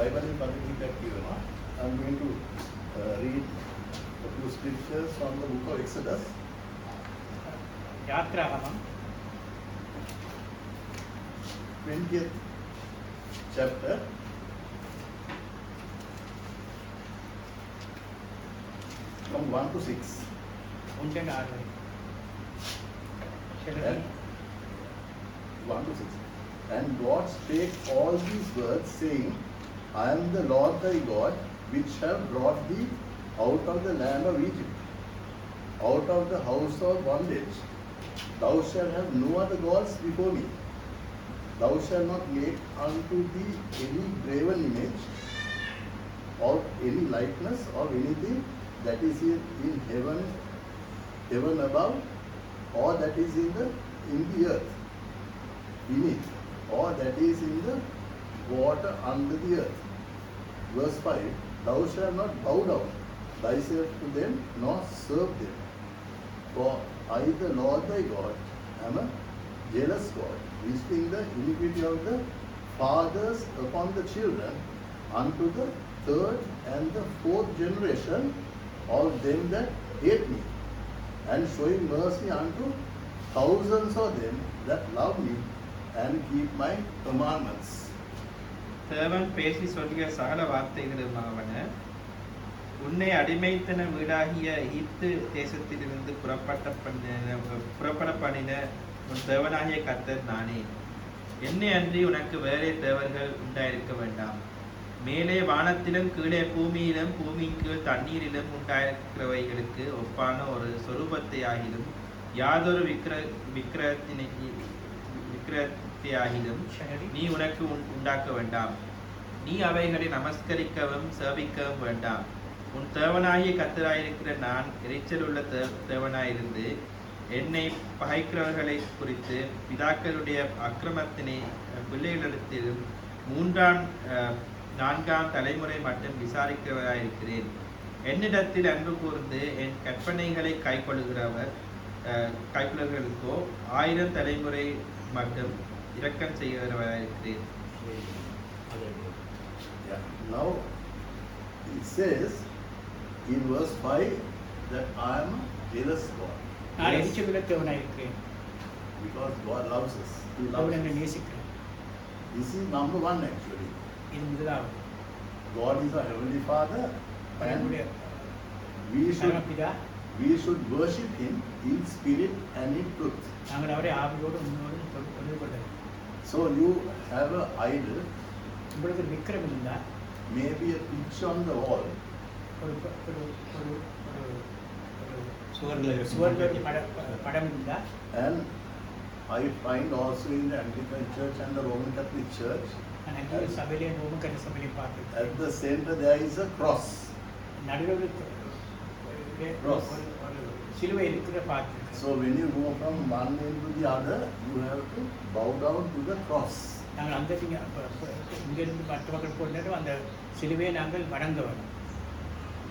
බයිබලෙන් පරිදි කියනවා. I'm going to read a few scriptures from the book of Exodus. යාත්‍රාගමන් 20th chapter. From 1 to 6. උන්ට ආරයි. And 1 to 6. And God spake all these words, saying, I am the Lord thy God, which have brought thee out of the land of Egypt, out of the house of bondage. Thou shalt have no other gods before me. Thou shalt not make unto thee any graven image, or any likeness of anything that is in heaven above, or that is in the earth beneath, or that is in the water under the earth. Verse 5, Thou shalt not bow down thyself to them, nor serve them. For I, the Lord thy God, am a jealous God, visiting the iniquity of the fathers upon the children, unto the third and the fourth generation of them that hate me, and showing mercy unto thousands of them that love me and keep my commandments. தேவன் பேசி சொல்லிய சகல வார்த்தைகளுமாவன, உன்னை அடிமைத்தன வீடாகிய எகிப்து தேசத்திலிருந்து புறப்பட பண்ணின உன் தேவனாகிய கர்த்தர் நானே. என்னை அன்றி உனக்கு வேறே தேவர்கள் உண்டாயிருக்க வேண்டாம். மேலே வானத்திலும் கீழே பூமியிலும் பூமியின் கீழ் தண்ணீரிலும் உண்டாயிருக்கிறவைகளுக்கு ஒப்பான ஒரு சொரூபத்தை ஆகிலும் யாதொரு விக்கிரகத்தையாகிலும் நீ உனக்கு உண்டாக்க வேண்டாம். நீ அவைகளை நமஸ்கரிக்கவும் சேவிக்கவும் வேண்டாம். உன் தேவனாகிய கர்த்தராயிருக்கிற நான் இறைச்சலுள்ள தேவனாயிருந்து என்னை பகைக்கிறவர்களை குறித்து பிதாக்களுடைய அக்கிரமத்தினை பிள்ளைகளிடத்திலும் 4ஆம் தலைமுறை மட்டும் விசாரிக்கிறவராயிருக்கிறேன். என்னிடத்தில் அன்பு கூர்ந்து என் கற்பனைகளை கைக்கொள்ளுகிறவர்களுக்கோ 1000 தலைமுறை மட்டும் இரக்கம் செய்கிறவராயிருக்கிறேன். Now it says in verse 5 that I am a jealous God. நான் எரிச்சலுள்ள தேவனாயிருக்கிறேன். Because God loves us. He loves தேவன் என்னை us. நேசிக்கிறார். This is number one actually. இது முதலாவது. God is our heavenly Father, and நம்முடைய we பரமபிதா, should worship Him in spirit and in truth. நாங்கள் அவரை ஆவியோடு உண்மையோடும் தொழுது கொண்டோம். So you have an idol, உங்களுக்கு ஒரு விக்கிரம் இருந்தால், maybe a picture on the wall, ஒரு சுவர்ல படம் இருந்தால், and I find also in the Anglican Church and the Roman Catholic Church, சபையிலே ரோம கட்ட சபையிலே பார்த்து at the center there is a cross. நடுவில் ஒரு சிலுவை இருக்கிற பார்த்து. So when you go from one end to the other, you have to bow down to the cross. நாங்கள் அந்த இங்கிருந்து மற்ற பக்கம் போட்டு அந்த சிலுவையை நாங்கள் வணங்க வேணும்.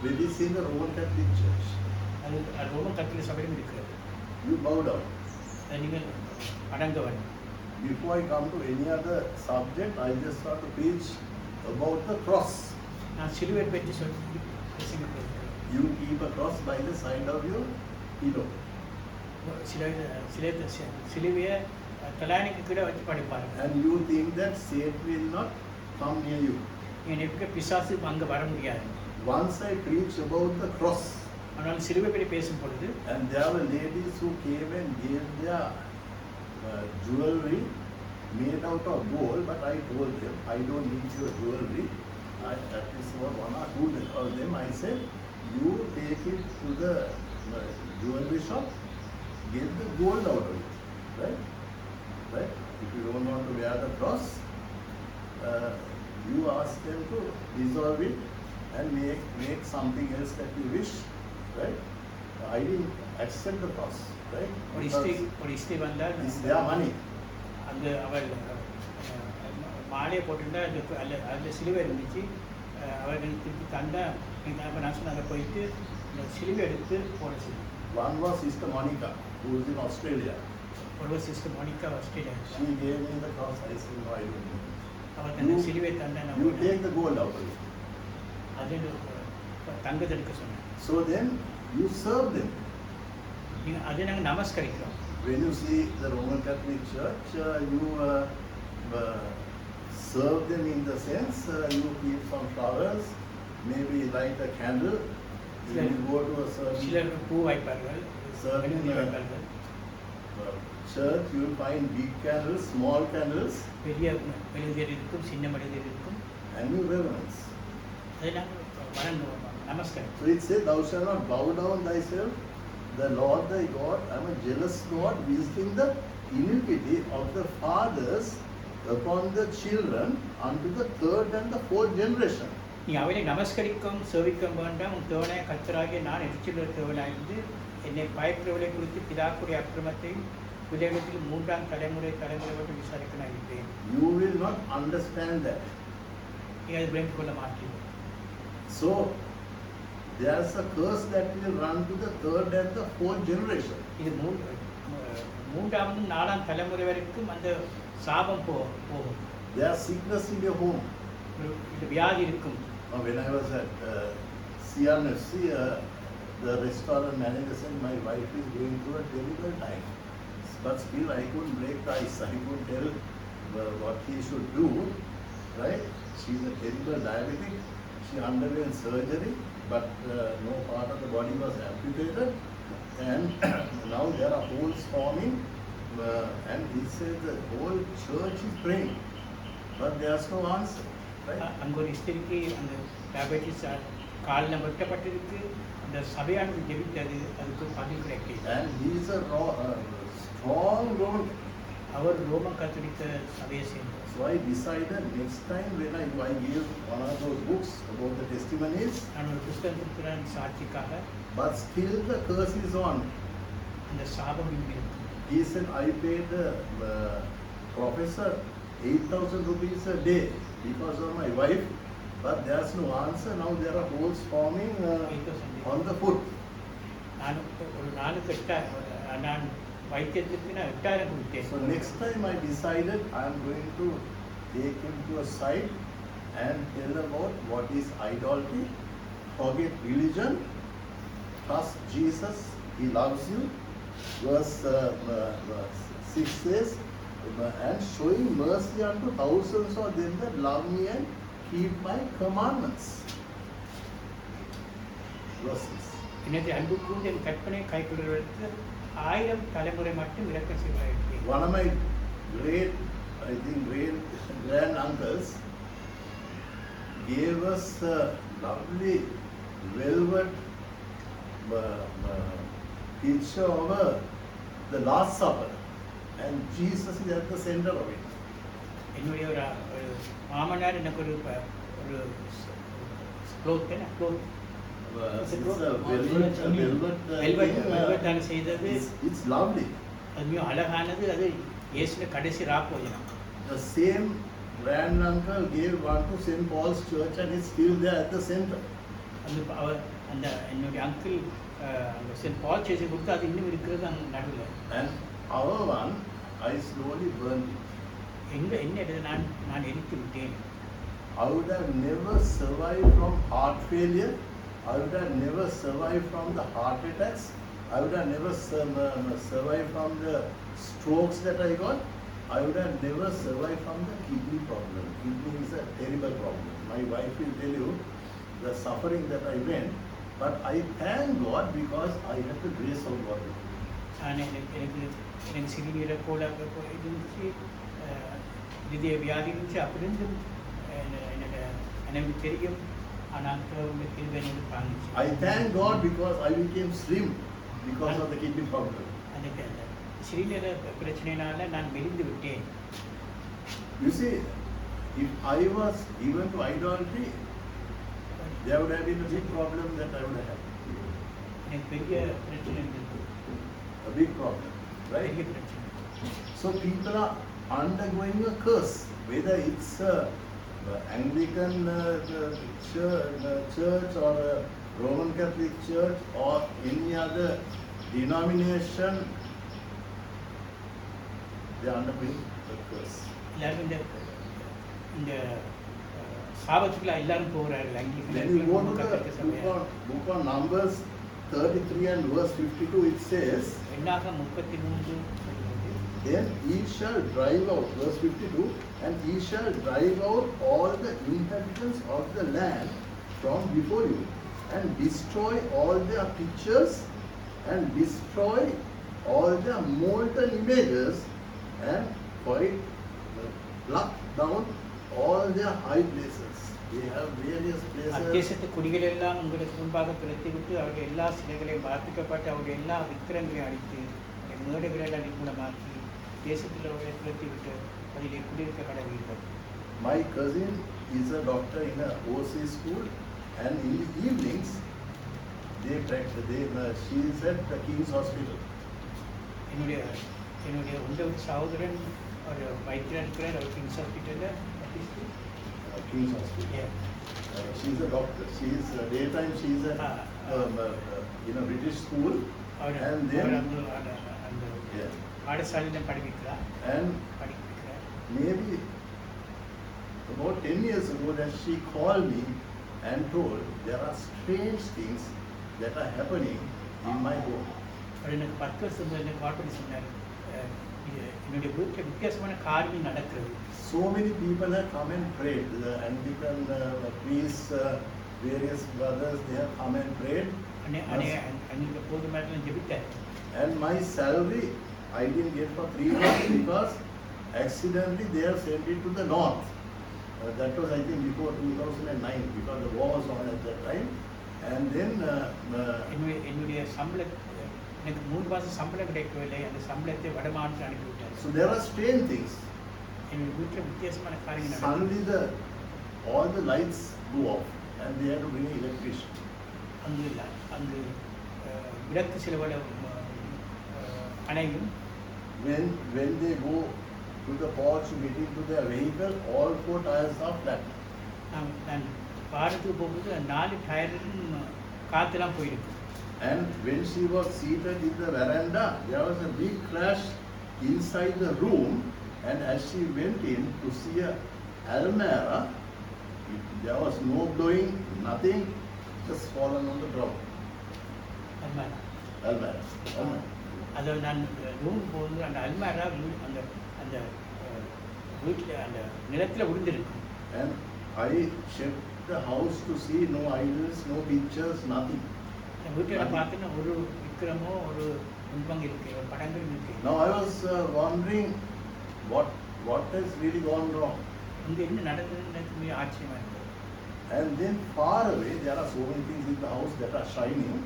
When you see the Roman Catholic Church, அது ரோம கத்தோலிக்க சபையிலும் இருக்கிறது. you bow down. அதை நீங்கள் வணங்க வேணும். Before I come to any other subject, I just want to preach about the cross. நான் சிலுவை பற்றி சொல்லி பேசுகிறேன். You keep a cross by the side of your pillow. சிலுவையை தலானிக்கு கீழே வச்சு படிப்பார்கள். And you think that Satan will not come near you. எனக்கு பிசாசு அங்கே வர முடியாது. Once I preach about the cross, ஆனால் சிலுவை பற்றி பேசும் பொழுது, and there were ladies who came and gave their jewelry made out of gold, but I told them, I don't need your jewelry. That is what 1 or 2 of them, I said, you take it to the jewelry shop, get the gold out of it, right? Right? If you don't want to wear the cross, you ask them to dissolve it and make something else that you wish, right? I didn't accept the cross, right? ஒரு இஸ்திரி வந்தால் It's their money. அந்த அவள் மாலையை போட்டுருந்தா அதில் சிலுவை இருந்துச்சு. அவர்களுக்கு தந்தா அப்போ நான் சொன்ன அதை போயிட்டு இந்த சிலுவை எடுத்து போட சொல்லி. One was Sister Monica, who is in Australia. ஒரு sister Monica Australia. She gave me the cross. I said, no, I don't need it. அவர் அந்த சிலுவை தந்தை You take the gold out of it. அது தங்கத்தை எடுக்க சொன்னேன். So then you serve them. நீங்கள் அதை நாங்கள் நமஸ்கரிக்கிறோம். When you see the Roman Catholic Church, you serve them in the sense you keep some flowers, maybe light a candle. You will go to a certain சிலர் பூ வைப்பார்கள், Certain, மெழுகுவர்த்தி வைப்பார்கள். church, you will find big candles, small candles, பெரிய மெழுகுதிரி இருக்கும், சின்ன மெழுகுதிரி இருக்கும். and you reverence. அதை நாங்கள் வணங்குவோம், நமஸ்காரம். So it says, thou shalt not bow down thyself, the Lord thy God, I am a jealous God, visiting the iniquity of the fathers upon the children unto the third and the fourth generation. நீ அவனை நமஸ்கரிக்கும் சேவிக்க வேண்டாம், உன் தேவனாய கர்த்தராகிய நான் எரிச்சலுள்ள தேவனாயிருந்து என்னை பயக்கிறவர்களை குறித்து பிதாக்குடைய அக்கிரமத்தையும் பிள்ளைகளிடத்தில் மூன்றாம் தலைமுறை வரை விசாரிக்க நான் இருப்பேன். You will not understand that. நீ அதை விளங்கிக் கொள்ள மாட்டீர்கள். So there is a curse that will run to the third and the fourth generation. இது மூன்றாம் நாலாம் தலைமுறை வரைக்கும் அந்த சாபம் போகும். There is sickness in your home. இது வியாதி இருக்கும். When I was at CRNFC, the restaurant manager said, my wife is going through a terrible time. But still I couldn't break the ice. I couldn't tell what he should do. Right? She is a terrible diabetic. She underwent surgery, but no part of the body was amputated. And now there are holes forming. And he said the whole church is praying. But there's no answer. Right? அங்கே ஒரு ஸ்திரிக்கு அந்த diabetes காலில் வெட்டப்பட்டிருக்கு, அந்த சபையானது ஜெபித்தது, அதுக்கு பதில் கிடைக்கல. And he is a strong Roman. அவர் ரோமன் கத்தோலிக்க சபையை சேர்ந்தார். So I decided next time when I gave one of those books about the testimonies, நான் ஒரு புஸ்தகம் கொடுக்குறேன் சாட்சிக்காக, but still the curse is on. அந்த சாபம் இன்னும் இருக்கும். He said, I paid the professor 8,000 rupees a day because of my wife, but there's no answer. Now there are holes forming on the foot. நான் ஒரு நாளுக்கு நான் வைத்தியத்துக்கு நான் 8,000 கொடுத்தேன். So next time I decided I am going to take him to a side and tell about what is idolatry, forget religion, trust Jesus, He loves you. Verse 6 says, and showing mercy unto thousands of them that love me and keep my commandments. Verse 6. என்னது அன்பு கூர்ந்து என் கற்பனை கைக்கொள்வதற்கு 1000 தலைமுறை மட்டும் இரக்கம் செய்வார்கள். One of my great grand uncles gave us a lovely velvet picture of the Last Supper, and Jesus is at the center of it. என்னுடைய ஒரு மாமனார் எனக்கு ஒரு க்ளோத் It's a velvet தானே செய்தது. it's lovely. அது மிக அழகானது. அது இயேசுவின் கடைசி ராப்போஜனம். The same grand uncle gave one to St. Paul's Church, and it's still there at the center. அந்த என்னுடைய அங்கிள் சென்ட் பால் சேர்ச்சி கொடுத்து அது இன்னும் இருக்கிறது அங்கே நடுவில். And our one, I slowly burned it. என்ன நான் எரித்து விட்டேன். I would have never survived from heart failure. I would have never survived from the heart attacks. I would have never survived from the strokes that I got. I would have never survived from the kidney problem. Kidney is a terrible problem. My wife will tell you the suffering that I went. But I thank God because I had the grace of God. எனக்கு சிறுநீரை போல இருந்துச்சு, இதய வியாதி இருந்துச்சு. அப்படி இருந்து எனக்கு தெரியும். ஆனால் தாங்கிச்சு. I thank God because I became slim because of the kidney problem. எனக்கு அந்த சிறுநீர பிரச்சனையினால நான் மெலிந்து விட்டேன். You see, if I was given to idolatry, there would have been a big problem that I would have had. எனக்கு பெரிய பிரச்சனை இருந்தது. A big problem, right? பெரிய பிரச்சனை. So people are undergoing a curse, whether it's Anglican church or a Roman Catholic church or any other denomination, they are undergoing a curse. எல்லாரும் இந்த இந்த சாபத்துக்குள்ள எல்லாரும் போகிறார்கள் When you go to the கத்தரிக்க சபையார். book of Numbers 33 and verse 52, it says, எண்ணாகமம் 33 சொல்கிறது. then he shall drive out, verse 52, and he shall drive out all the inhabitants of the land from before you, and destroy all their pictures, and destroy all their molten images, and fight, pluck down all their high places. They have various places. அத்தேசத்து குடிகள் எல்லாம் உங்களுக்கு முன்பாக துரத்தி விட்டு அவருடைய எல்லா சிலைகளையும் பார்த்துக்கப்பட்டு அவருடைய எல்லா விக்கிரங்களையும் அடித்து அவருடைய மேடைகளை நிர்மூலமாக்கி தேசத்தில் அவர்களை துரத்தி விட்டு அதிலே குடியிருக்க கடவீர்கள். My cousin is a doctor in a OC school, and in the evenings they practice. She is at the King's Hospital. என்னுடைய உங்கள் சகோதரன் ஒரு வைத்தியர் இருக்கிறார் அவர் கிங்ஸ் ஹாஸ்பிட்டலில். King's Hospital. She is a doctor. She is daytime. She is in a British school, and then அந்த yeah, பாடசாலையில் படிக்கிறார். and maybe about 10 years ago, that she called me and told there are strange things that are happening in my home. அவர் எனக்கு 10 வருஷம் எனக்கு கால் பண்ணி சொன்னார், என்னுடைய வீட்டில் வித்தியாசமான காரியம் நடக்கிறது. So many people have come and prayed. The Anglican priests, various brothers, they have come and prayed. அன்னைக்கு போது மாதிரி ஜெபித்தார். And my salary I didn't get for 3 months because accidentally they have sent it to the north. That was I think before 2009 because the war was on at that time. And then என்னுடைய எனக்கு 3 மாதம் சம்பளம் கிடைக்கவில்லை. அந்த சம்பளத்தை வடமாநிலத்தில் அனுப்பிவிட்டார். So there are strange things. என்னுடைய வீட்டில் வித்தியாசமான காரியங்கள். Suddenly all the lights go off and they have to bring an electrician. அங்கு விளக்கு சிலவட அணையும். When they go to the porch to get into their vehicle, all 4 tires are flat. நான் பாரத்துக்கு போகும்போது 4 டயரும் காற்றுலாம் போயிருக்கு. And when she was seated in the veranda, there was a big crash inside the room, and as she went in to see a almirah, there was no blowing, nothing, just fallen on the ground. Almirah. அதில் நான் room போகும்போது அந்த அல்மாரா அந்த அந்த வீட்டில் அந்த நிலத்தில் விழுந்திருக்கு. And I checked the house to see no idols, no pictures, nothing. வீட்டில் பார்த்தீங்கன்னா ஒரு விக்கிரமோ ஒரு முன்பங்க இருக்கு, ஒரு படங்கள் இருக்கு. Now I was wondering what has really gone wrong. இங்கே என்ன நடந்ததுன்னு ஆச்சரியமா இருக்கு. And then far away, there are so many things in the house that are shining.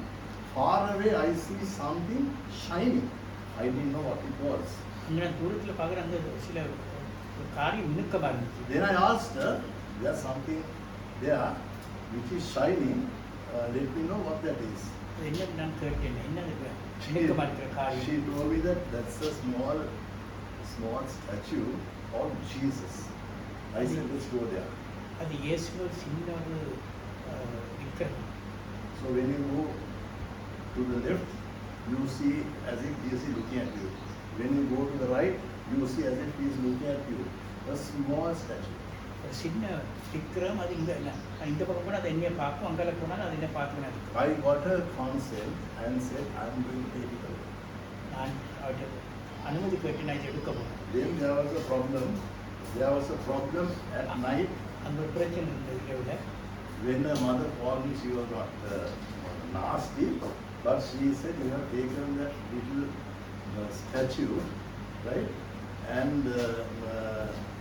Far away, I see something shining. I didn't know what it was. நான் தூரத்தில் பார்க்குற அந்த சில ஒரு காரியம் மினுக்கமாக இருந்துச்சு. Then I asked her, there's something there which is shining. Let me know what that is. என்ன நான் கேட்டேன், என்ன மினுக்கமாக இருக்கிற காரியம்? She told me that that's a small statue of Jesus. I said, let's go there. அது இயேசுவை சின்ன ஒரு விக்கிரகம். So when you go to the left, you see as if Jesus is looking at you. When you go to the right, you see as if he is looking at you. A small statue. ஒரு சின்ன விக்கிரகம், அது இங்கே இல்லை, இந்த பக்கம் போனால் அதை என்னையை பார்க்கும், அங்கே போனால் அது என்ன பார்க்கணும். I got her consent and said, I'm going to take it away. நான் அவர்கிட்ட அனுமதி கேட்டு நான் எடுக்க போனேன். Then there was a problem. There was a problem at night. அங்கே ஒரு பிரச்சனை இருந்தது இரவில். When her mother called me, she was not nasty, but she said, you have taken that little statue, right? And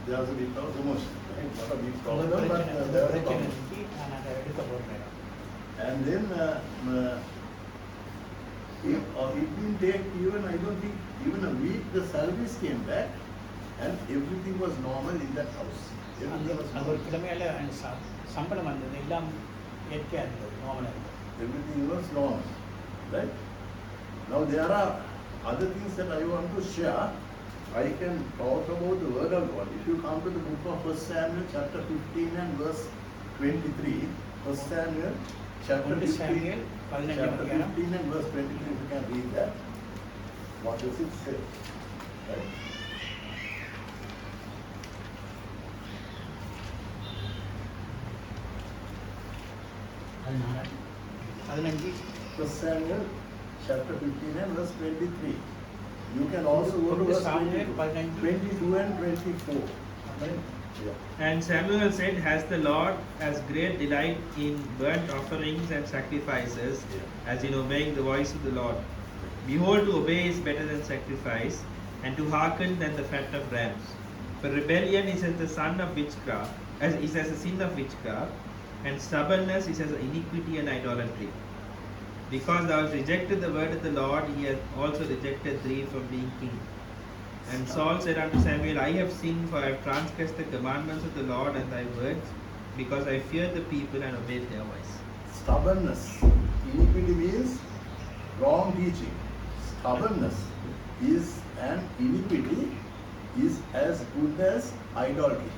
there was a bit of commotion, right? Not a big problem, but there was a problem. நான் அதை எடுக்க போகிறேன். And then it didn't take even, I don't think, even a week, the service came back and everything was normal in that house. Everything was அது ஒரு normal. கிழமையால் சம்பளம் வந்தது, எல்லாம் இயற்கையாக இருந்தது, நார்மலாக இருந்தது. Everything was normal, right? Now there are other things that I want to share. I can talk about the word of God. If you come to the book of 1 Samuel chapter 15 and verse 23, 1 Samuel chapter 15, chapter 15 and verse 23, if you can read that. What does it say? Right? பதினஞ்சு 1 Samuel chapter 15 and verse 23. You can also go to verse 22 and 24. Yeah. And Samuel said, "Has the Lord as great delight in burnt offerings and sacrifices as in obeying the voice of the Lord? Behold, to obey is better than sacrifice, and to hearken than the fat of rams. For rebellion is as the son of witchcraft, is as the sin of witchcraft, and stubbornness is as iniquity and idolatry. Because thou hast rejected the word of the Lord, he hath also rejected thee from being king." And Saul said unto Samuel, "I have sinned, for I have transgressed the commandments of the Lord and thy words, because I feared the people and obeyed their voice." Stubbornness. Iniquity means wrong teaching. Stubbornness is an iniquity is as good as idolatry.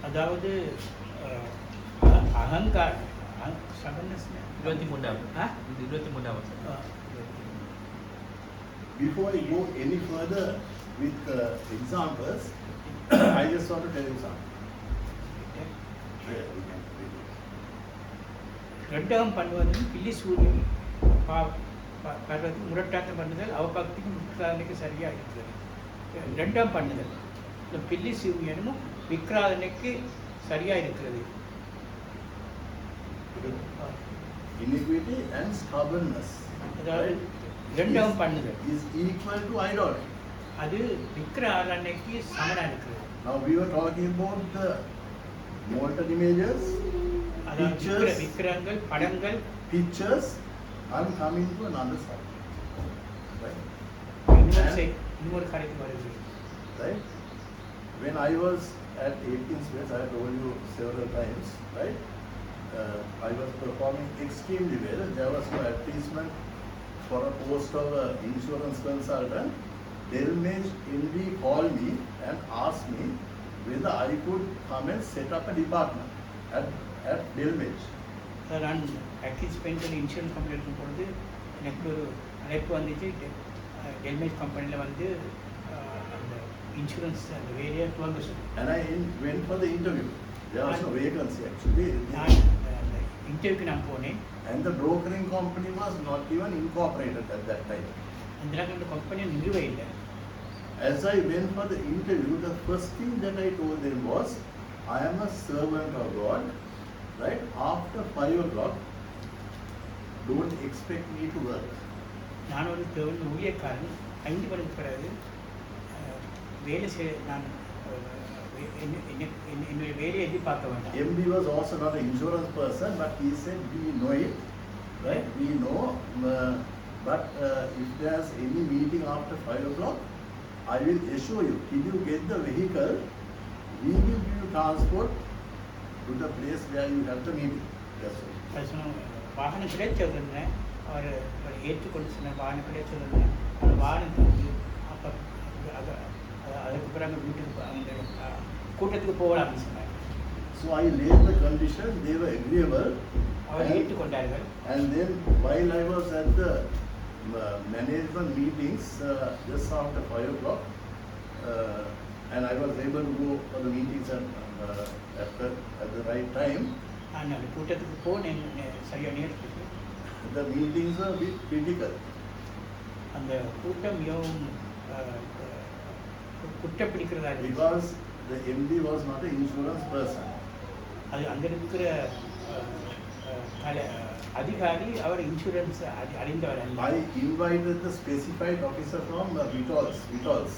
அதாவது அகங்கார stubbornness 23 Before I go any further with examples, I just want to tell you something. Yeah, we can read it. ரெண்டாம் பண்ணுவதும் பில்லி சூரியன் பர்வதி முரட்டாட்டம் பண்ணுதல் அவபக்திக்கும் விக்ராதனைக்கு சரியாக இருக்கிறது. ரெண்டாம் பண்ணுதல் இந்த பில்லி சூரியனும் விக்ராதனைக்கு சரியாக இருக்கிறது. Iniquity and stubbornness, அதாவது ரெண்டாம் பண்ணுதல் is equal to idolatry. அது விக்ராதனைக்கு சமனாக இருக்கிறது. Now we were talking about the molten images, அதாவது pictures, விக்கிரங்கள் படங்கள் pictures. I'm coming to another side, right? இன்னொரு காரியத்துக்கு வருது. Right? When I was at 18th Space, I told you several times, right? I was performing extremely well. There was no advertisement for a post of insurance consultant. Delmage MD called me and asked me whether I could come and set up a department at Delmage. நான் package paint insurance company இருக்கும் பொழுது எனக்கு ஒரு அழைப்பு வந்துச்சு. டெல்மேஜ் கம்பெனியில் வந்து அந்த இன்சூரன்ஸ் அந்த வேலையை துவங்க சொல்லி. And I went for the interview. There was no vacancy actually. நான் அந்த இன்டர்வியூக்கு நான் போனேன். And the brokering company was not even incorporated at that time. அந்த நேரத்தில் கம்பெனி நிறுவே இல்லை. As I went for the interview, the first thing that I told them was, I am a servant of God, right? After 5 o'clock, don't expect me to work. நான் ஒரு தேவன் ஊழியக்காரன். 5 மணிக்கு பிறகு வேலை செய்ய நான் என்னுடைய வேலையை எதிர்பார்க்க வேண்டாம். MD was also not an insurance person, but he said, we know it, right? We know, but if there's any meeting after 5 o'clock, I will assure you, till you get the vehicle, we will give you transport to the place where you have the meeting. That's all. அது சொன்ன வாகனம் கிடைச்சதுன்னு அவர் ஏற்றுக்கொண்டு சொன்ன வாகனம் கிடைச்சதுன்னு அந்த வாகனத்தை வந்து அப்போ அதுக்கு பிறகு வீட்டுக்கு அந்த கூட்டத்துக்கு போகலாம் அப்படின்னு சொன்னாங்க. So I laid the condition, they were agreeable. அவர் ஏற்றுக்கொண்டார்கள். And then while I was at the management meetings just after 5 o'clock, and I was able to go for the meetings at the right time. நான் அந்த கூட்டத்துக்கு போனேன் சரியாக நேரத்துக்கு. The meetings were a bit critical. அந்த கூட்டம் மிகவும் குற்றப்பிடிக்கிறதா இருந்துச்சு. Because the MD was not an insurance person. அது அங்கே இருக்கிற அதிகாரி அவர் இன்சூரன்ஸ் அறிந்தவர் அல்ல. I invited the specified officer from Vitols.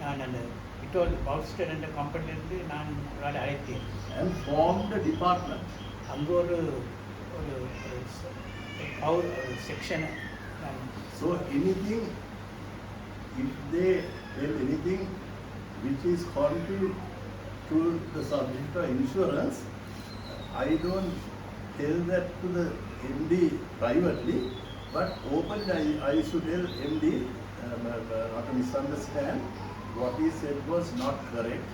நான் அந்த விட்டோல் பவுஸ்டர் என்ற கம்பெனிலேருந்து நான் ஒரு அழைத்தேன். And formed a department. அங்கே ஒரு செக்ஷனை. So anything, if they tell anything which is contrary to the subject of insurance, I don't tell that to the MD privately, but openly I should tell MD not to misunderstand, what he said was not correct,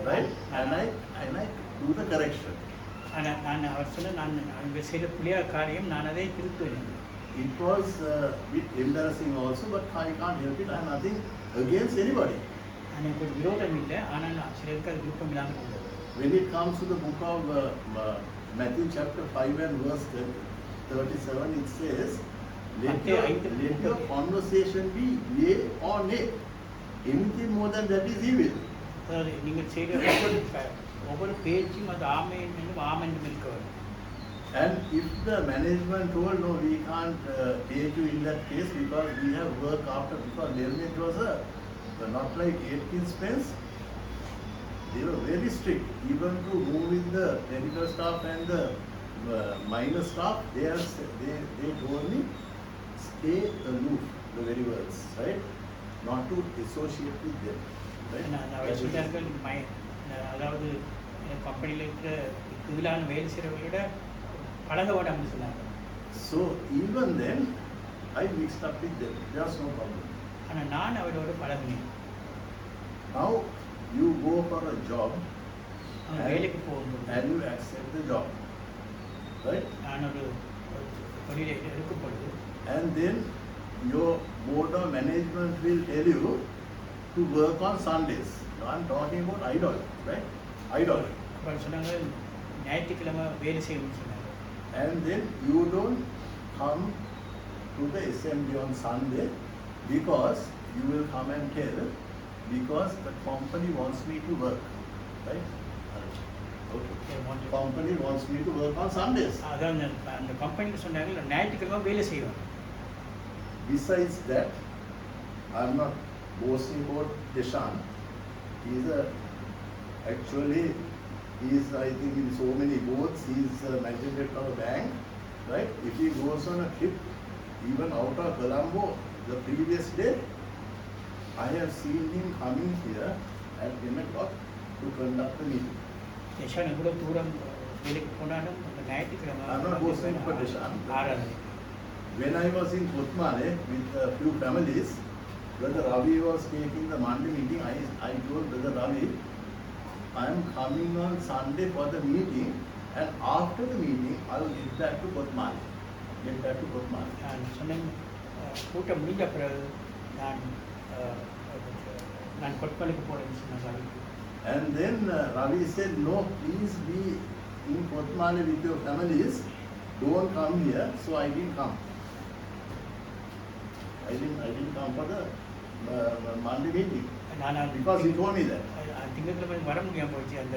right? And I do the correction. நான் அவர் சொன்ன நான் அங்கே செய்த புளிய காரியம் நான் அதை திருத்துவேன். It was a bit embarrassing also, but I can't help it. I have nothing against anybody. எனக்கு ஒரு விரோதம் இல்லை, ஆனால் சிலருக்கு அது விருப்பம் இல்லாமல் இருந்தது. When it comes to the book of Matthew chapter 5 and verse 37 it says, let Matthew your, 5, let your conversation be yea or nay. Anything more than that is evil. அதாவது நீங்கள் செய்கிற ஒவ்வொரு பேச்சும் அது ஆமென் என்றும் ஆமென் என்றும் இருக்க வேண்டும். And if the management told, no, we can't take you in that case because we have work after, because Delmit was not like Atkins Spence, they were very strict. Even to move with the medical staff and the minor staff, they told me, stay aloof, the very words, right? Not to associate with them. Right? அவர் சொன்னார்கள் அதாவது கம்பெனியில் இருக்கிற கீழான வேலை செய்கிறவர்களோட பழக வேண்டாம்னு சொன்னாங்க. So even then, I mixed up with them. There's no problem. ஆனால் நான் அவரோட பழகினேன். Now you go for a job வேலைக்கு போகும்போது and you accept the job, right? நான் ஒரு தொழிலை எடுக்கும் பொழுது And then your board of management will tell you to work on Sundays. Now I'm talking about idol, right? Idol. அப்புறம் சொன்னாங்க ஞாயிற்றுக்கிழமை வேலை செய்யணும்னு சொன்னாங்க. And then you don't come to the assembly on Sunday because you will come and tell because the company wants me to work, right? Okay. Company wants me to work on Sundays. அதான் அந்த கம்பெனிக்கு சொன்னாங்க ஞாயிற்றுக்கிழமை வேலை செய்வாங்க. Besides that, I'm not boasting about Deshan. Actually, I think in so many boats, he's managing director of a bank, right? If he goes on a trip, even out of Colombo, the previous day, I have seen him coming here at 10 o'clock to conduct the meeting. யஷான் எவ்வளோ தூரம் வேலைக்கு போனாலும் அந்த ஞாயிற்றுக்கிழமை I'm not boasting for Deshan. ஆராதனை. When I was in Kotmale with a few families, Brother Ravi was taking the Monday meeting. I told Brother Ravi, I am coming on Sunday for the meeting, and after the meeting, I will get back to Kotmale. நான் சொன்னேன் கூட்டம் முடிஞ்ச பிறகு நான் கொட்மலுக்கு போகிறேன்னு சொன்னாங்க. And then Ravi said, no, please be in Kotmale with your families. Don't come here. So I didn't come. I didn't come for the Monday meeting நான் because he told me that. திங்கட்கிழமை வர முடியாமல் போச்சு அந்த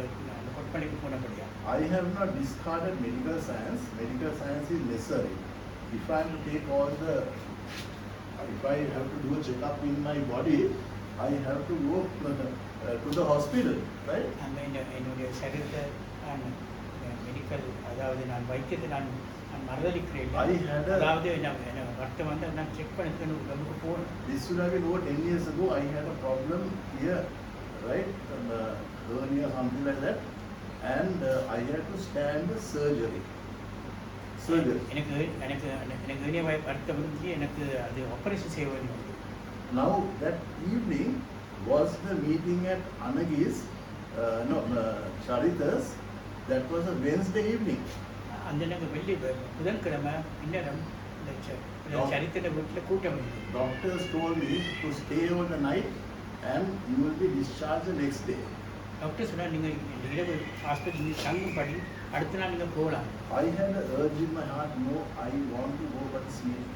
கொட்மலைக்கு போனபடியா. I have not discarded medical science. Medical science is necessary. If I am to take if I have to do a checkup in my body, I have to go to the hospital, right? அந்த என்னுடைய சரீரத்தை நான் medical அதாவது நான் வைத்தியத்தை நான் மறுதளிக்கிறேன். அதாவது என்ன ரத்தம் வந்து நான் செக் பண்ணிட்டு நமக்கு போகணும். This should have been over 10 years ago. I had a problem here, right? Hernia or something like that. And I had to stand the surgery. எனக்கு hernia வருத்தம் இருந்துச்சு. எனக்கு அது ஆபரேஷன் செய்ய வேண்டியது. Now that evening was the meeting at Anagis, Charitas. That was a Wednesday evening. அந்த நாங்கள் புதன்கிழமை பின்னரம் இந்த சரித்திர வீட்டில் கூட்டம் இருந்தது. Doctors told me to stay over the night and you will be discharged the next day. Doctor சொன்னார் நீங்கள் இரவு ஹாஸ்பிட்டல் தங்கும்படி அடுத்த நாள் நீங்கள் போகலாம். I had an urge in my heart, no, I want to go for this meeting.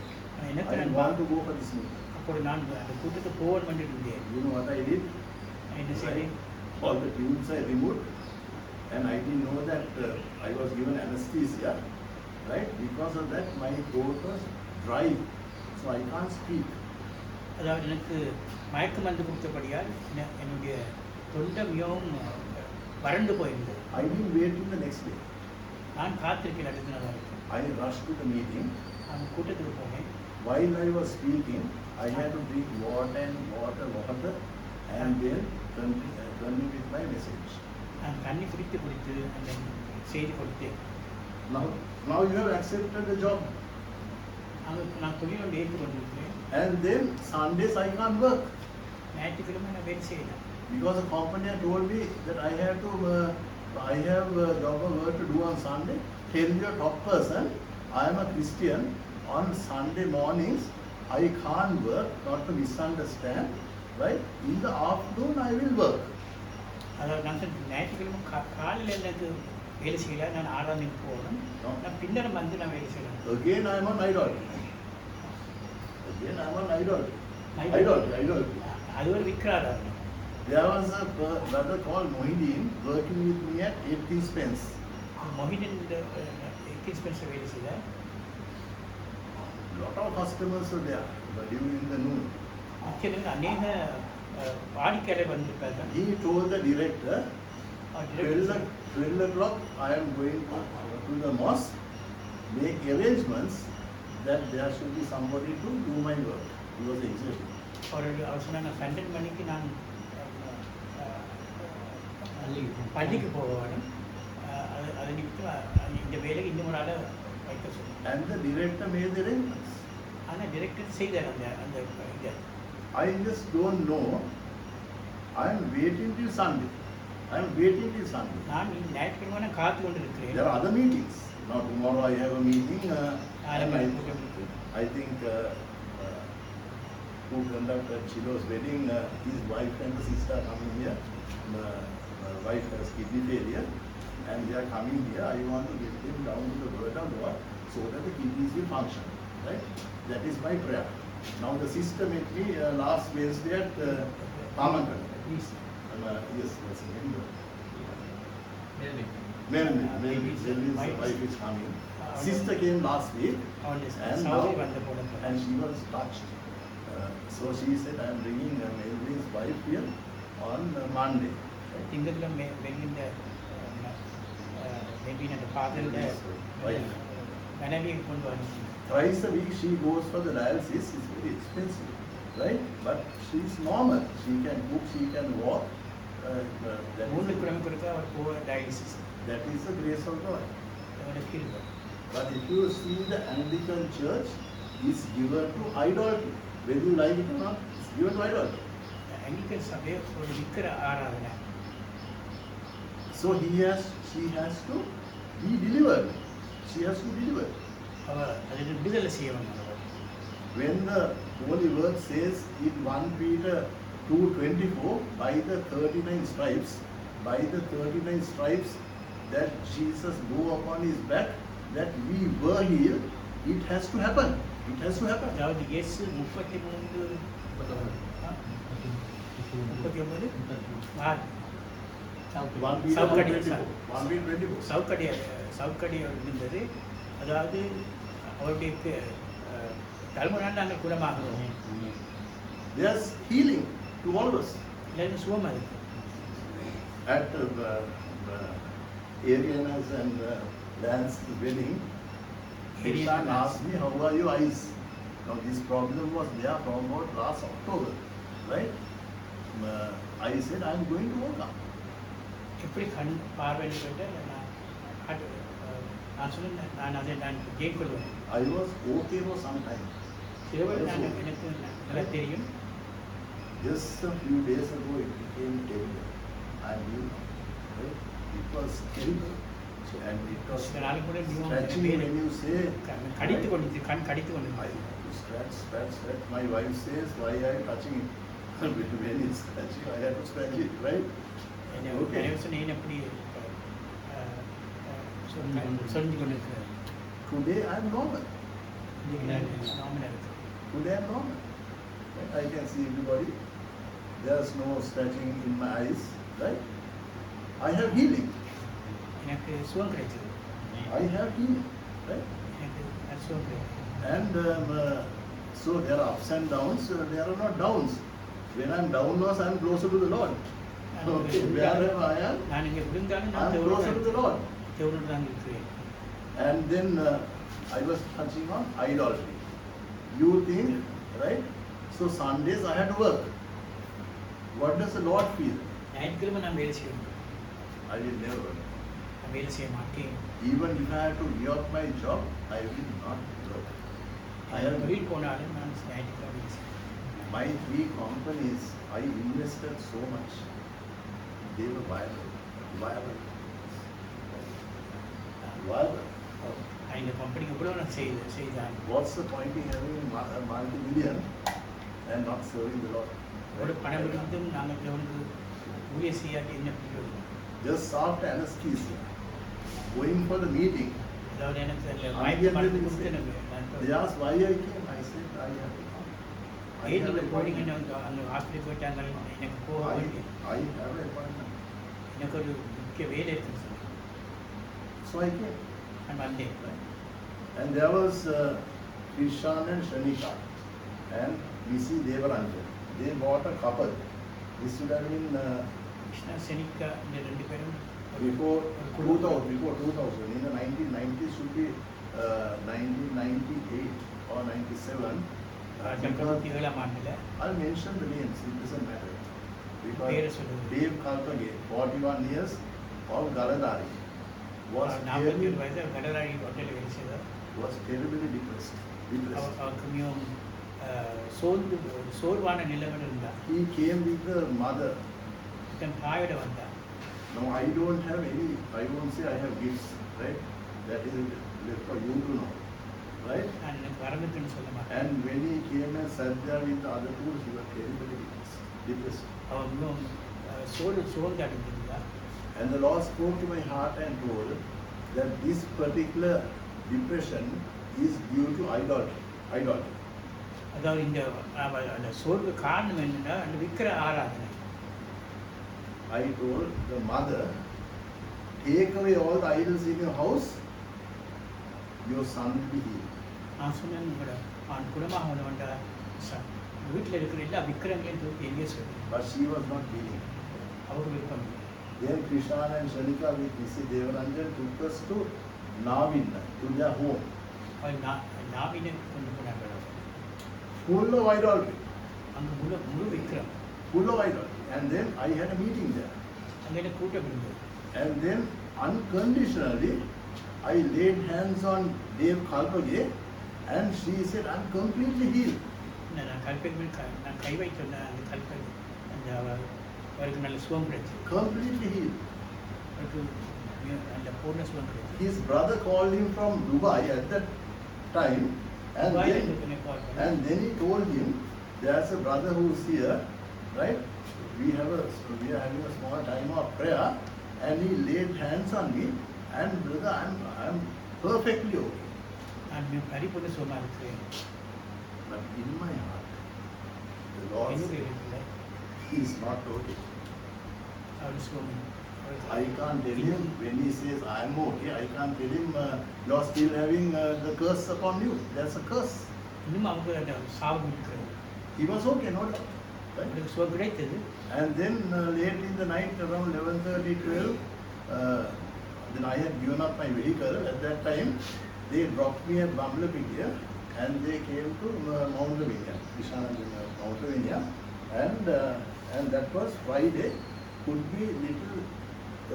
எனக்கு I want to go for this meeting. அப்போது நான் அந்த கூட்டத்துக்கு போகணும் என்று இருந்தேன். You know what I did? என்ன செய்தேன்? All the tubes I removed and I didn't know that I was given anesthesia, right? Because of that my throat was dry, so I can't speak. அதாவது எனக்கு மயக்க மருந்து கொடுத்தபடியால் என்னுடைய தொண்டை மிகவும் வறண்டு போயிருந்தது. I didn't wait till the next day. நான் காத்திருக்கேன் அடுத்த நாள் வரைக்கும். I rushed to the meeting. அந்த கூட்டத்துக்கு போனேன். While I was speaking, I had to drink water and then continue with my message. நான் தண்ணி குடித்து அந்த செய்தி கொடுத்தேன். Now you have accepted the job. நான் தொழில் ஒன்று ஏற்றுக்கொண்டிருக்கிறேன். And then Sundays I can't work. ஞாயிற்றுக்கிழமை நான் வேலை செய்யலாம். Because the company had told me that I have job of work to do on Sunday. Tell your top person, I am a Christian. On Sunday mornings, I can't work, not to misunderstand, right? In the afternoon, I will work. அதாவது நான் ஞாயிற்றுக்கிழமை காலையில் எனக்கு வேலை செய்யல, நான் ஆராதனைக்கு போகணும், நான் பின்னர் வந்து நான் வேலை செய்யணும். Again I am on idolatry. Again I am on idolatry. Idolatry. அது ஒரு விக்கிராராதனை. There was a brother called Mohideen working with me at 80 pence. மொஹிடின் expensive வேலை செய்த Lot of customers were there during the noon. முக்கியமாக அநேக வாடிக்கையாளர் வந்திருக்காங்க. He told the director, 12 o'clock I am going to the mosque, make arrangements that there should be somebody to do my work. He was exhausted. அவர் சொன்னாங்க 12 மணிக்கு நான் பள்ளிக்கு போக வேணும், அதை இந்த வேலைக்கு இன்னும் ஒரு ஆளை வைக்க சொன்னாங்க. And the director made the arrangements. ஆனால் டிரெக்டர் செய்தார் அந்த இதை. I just don't know. I am waiting till Sunday. நான் ஞாயிற்றுக்கிழமை காத்து கொண்டு இருக்கிறேன். There are other meetings. Now tomorrow I have a meeting. And I think who conducted Chilo's wedding, his wife and the sister are coming here. My wife has kidney failure and they are coming here. I want to get them down to the word of God so that the kidneys will function. Right? That is my prayer. Now the sister met me last Wednesday at Pamankan. Please. Yes, that's the name. Melvin's wife is coming. Sister came last week and she was touched. So she said, I am bringing Melvin's wife here on Monday. திங்கட்கிழமை Melvin ஃபாதரோட மனைவியை கொண்டு வரணும். Twice a week she goes for the dialysis. It's very expensive, right? But she's normal. She can cook, she can walk. That is the grace of God. But if you see the Anglican Church is given to idolatry, whether you like it or not, it's given to idolatry. So she has to be delivered. She has to deliver. When the Holy Word says in 1 Peter 2:24, by the 39 stripes that Jesus bore upon his back, that we were healed, it has to happen. It has to happen. அதாவது இயேசு 33 சவுக்கடி இருந்தது. அதாவது அவருடைய தலைமுறையால் நாங்கள் குணமாகிறோம். There's healing to all of us. எல்லாரும் சுகமாக இருக்கு. At Ariana's and Dan's wedding, Krishan asked me, how are your eyes? Now this problem was there from about last October, right? I said, I am going to work out. எப்படி கண் பார்வைன்னு கேட்டால் நான் சொன்னேன், நான் அதை கேட் கொள்வேன். I was okay for some time. எனக்கு நல்லா தெரியும். Just a few days ago it became terrible. I knew, right? It was terrible. And it was scratching when you say, கடித்து கொண்டு கண் கடித்து கொண்டு I scratch. My wife says, why are you touching it? When it's scratching, I have to scratch it, right? Okay. எப்படி சொல்லிட்டு கொண்டு இருக்கிறார். Today I am normal. நார்மலாக இருக்கு. Today I am normal. Right? I can see everybody. There's no scratching in my eyes, right? I have healing. எனக்கு சுகம் கிடைச்சது. I have healing, right? எனக்கு சுகம் கிடைச்சது. And so there are ups and downs. There are not downs. When I am downwards, I am closer to the Lord. Okay, wherever I am, நான் இங்கே விழுந்தாலும் I நான் am closer to the Lord. தேவனோடு தான் இருக்கிறேன். And then I was touching on idolatry. You think, right? So Sundays I had to work. What does the Lord feel? ஞாயிற்றுக்கிழமை நான் வேலை செய்யணும். I will never work. நான் வேலை செய்ய மாட்டேன். Even if I have to give up my job, I will not work. தொழில் போனாலும் நான் ஞாயிற்றுக்கிழமை வேலை செய்வேன். My 3 companies, I invested so much. They were viable. இந்த கம்பெனிக்கு எவ்வளோ நான் செய்தேன். What's the point in having a multi-million and not serving the Lord? ஒரு பணம் இருந்தும் நாங்கள் தேவனுக்கு ஊழிய செய்யாட்டி என்ன பிரயோஜனம்? Just soft anesthesia. going for the meeting. அதாவது எனக்கு அந்த I மயக்க get மருந்து them கொடுத்தனுங்க They asked why I came. I said I have to come. I ஏன் have நீங்கள் an போறீங்கன்னு appointment. அந்த ஹாஸ்பிட்டல் போயிட்டாங்க எனக்கு போக வேண்டிய I have an appointment. எனக்கு ஒரு முக்கிய வேலை இருக்குது சார் So I came. நான் வந்தேன் And there was Krishan and Shanika and Missy Devaranjan. They bought a couple. This would have been Krishna செனிக்கா இந்த ரெண்டு பேரும் before 2000. In the 1990s should be 1998 or 97. Because 97ஆம் ஆண்டுல I'll mention the names, it doesn't matter. பேரை Because சொல்லுங்க Dave Kalpage, 41 years of Garadari, was 41 வயது கடலாடி ஹோட்டலில் வேலை செய்தார் terribly depressed. அவருக்கு மிகவும் சோர்வான நிலைமையில் இருந்தார் He came with the mother. தன் தாயோட வந்தார் Now I don't have any, I won't say I have gifts, right? That is left for you to know, right? நான் எனக்கு வரணுக்குன்னு சொல்ல மாட்டேன் And when he came and sat there with the other two, he was terribly depressed. அவர் மிகவும் சோர்ந்து அடைந்திருந்தார் And the Lord spoke to my heart and told that this particular depression is due to idolatry. அதாவது இந்த அந்த சோர்வு காரணம் என்னன்னா அந்த விக்கிர ஆராதனை I told the mother, take away all the idols in your house, your son will be healed. நான் சொன்னேன் உங்களோட அவன் குணமாக வந்தவன்டா வீட்டில் இருக்கிற எல்லா விக்கிரங்களையும் தூக்கி எங்கே சொல்லி But she was not healing. அவர் விருப்பம் இல்லை. Then Krishan and Shanika with Missy Devaranjan took us to Navin, to their home, அவர் நாவினை கொண்டு போனாங்க full of idolatry, அங்கே முழு விக்கிரம் full of idolatry. And then I had a meeting there. அங்கே எனக்கு கூட்டம் இருந்தது And then unconditionally, I laid hands on Dave Kalpage and she said, I'm completely healed. நான் கல்பெண் நான் கை வைத்திருந்தேன் அந்த கல்பெண் அந்த அவருக்கு நல்ல சுகம் கிடைச்சது Completely healed. அவருக்கு நல்ல பூர்ண சுகம் கிடைச்சது His brother called him from Dubai at that time. And then he told him, there's a brother who's here, right? We are having a small time of prayer, and he laid hands on me, and brother, I'm perfectly okay. நான் பரிபூர்ண சுகமாக இருக்கிறேன் But in my heart, the Lord என்னுடைய said, வீட்டில் he is not okay. அவர் சுகம் I can't tell him when he says I'm okay. I can't tell him you're still having the curse upon you. There's a curse. இன்னும் அவங்க அந்த சாபம் இருக்கிறது He was okay, no doubt. Right? அவருக்கு சுகம் கிடைத்தது And then late in the night, around 11:30, 12, then I had given up my vehicle. At that time, they dropped me at Bamlapigia and they came to Mount Lavinia, Mount Lavinia, and that was Friday. Could be little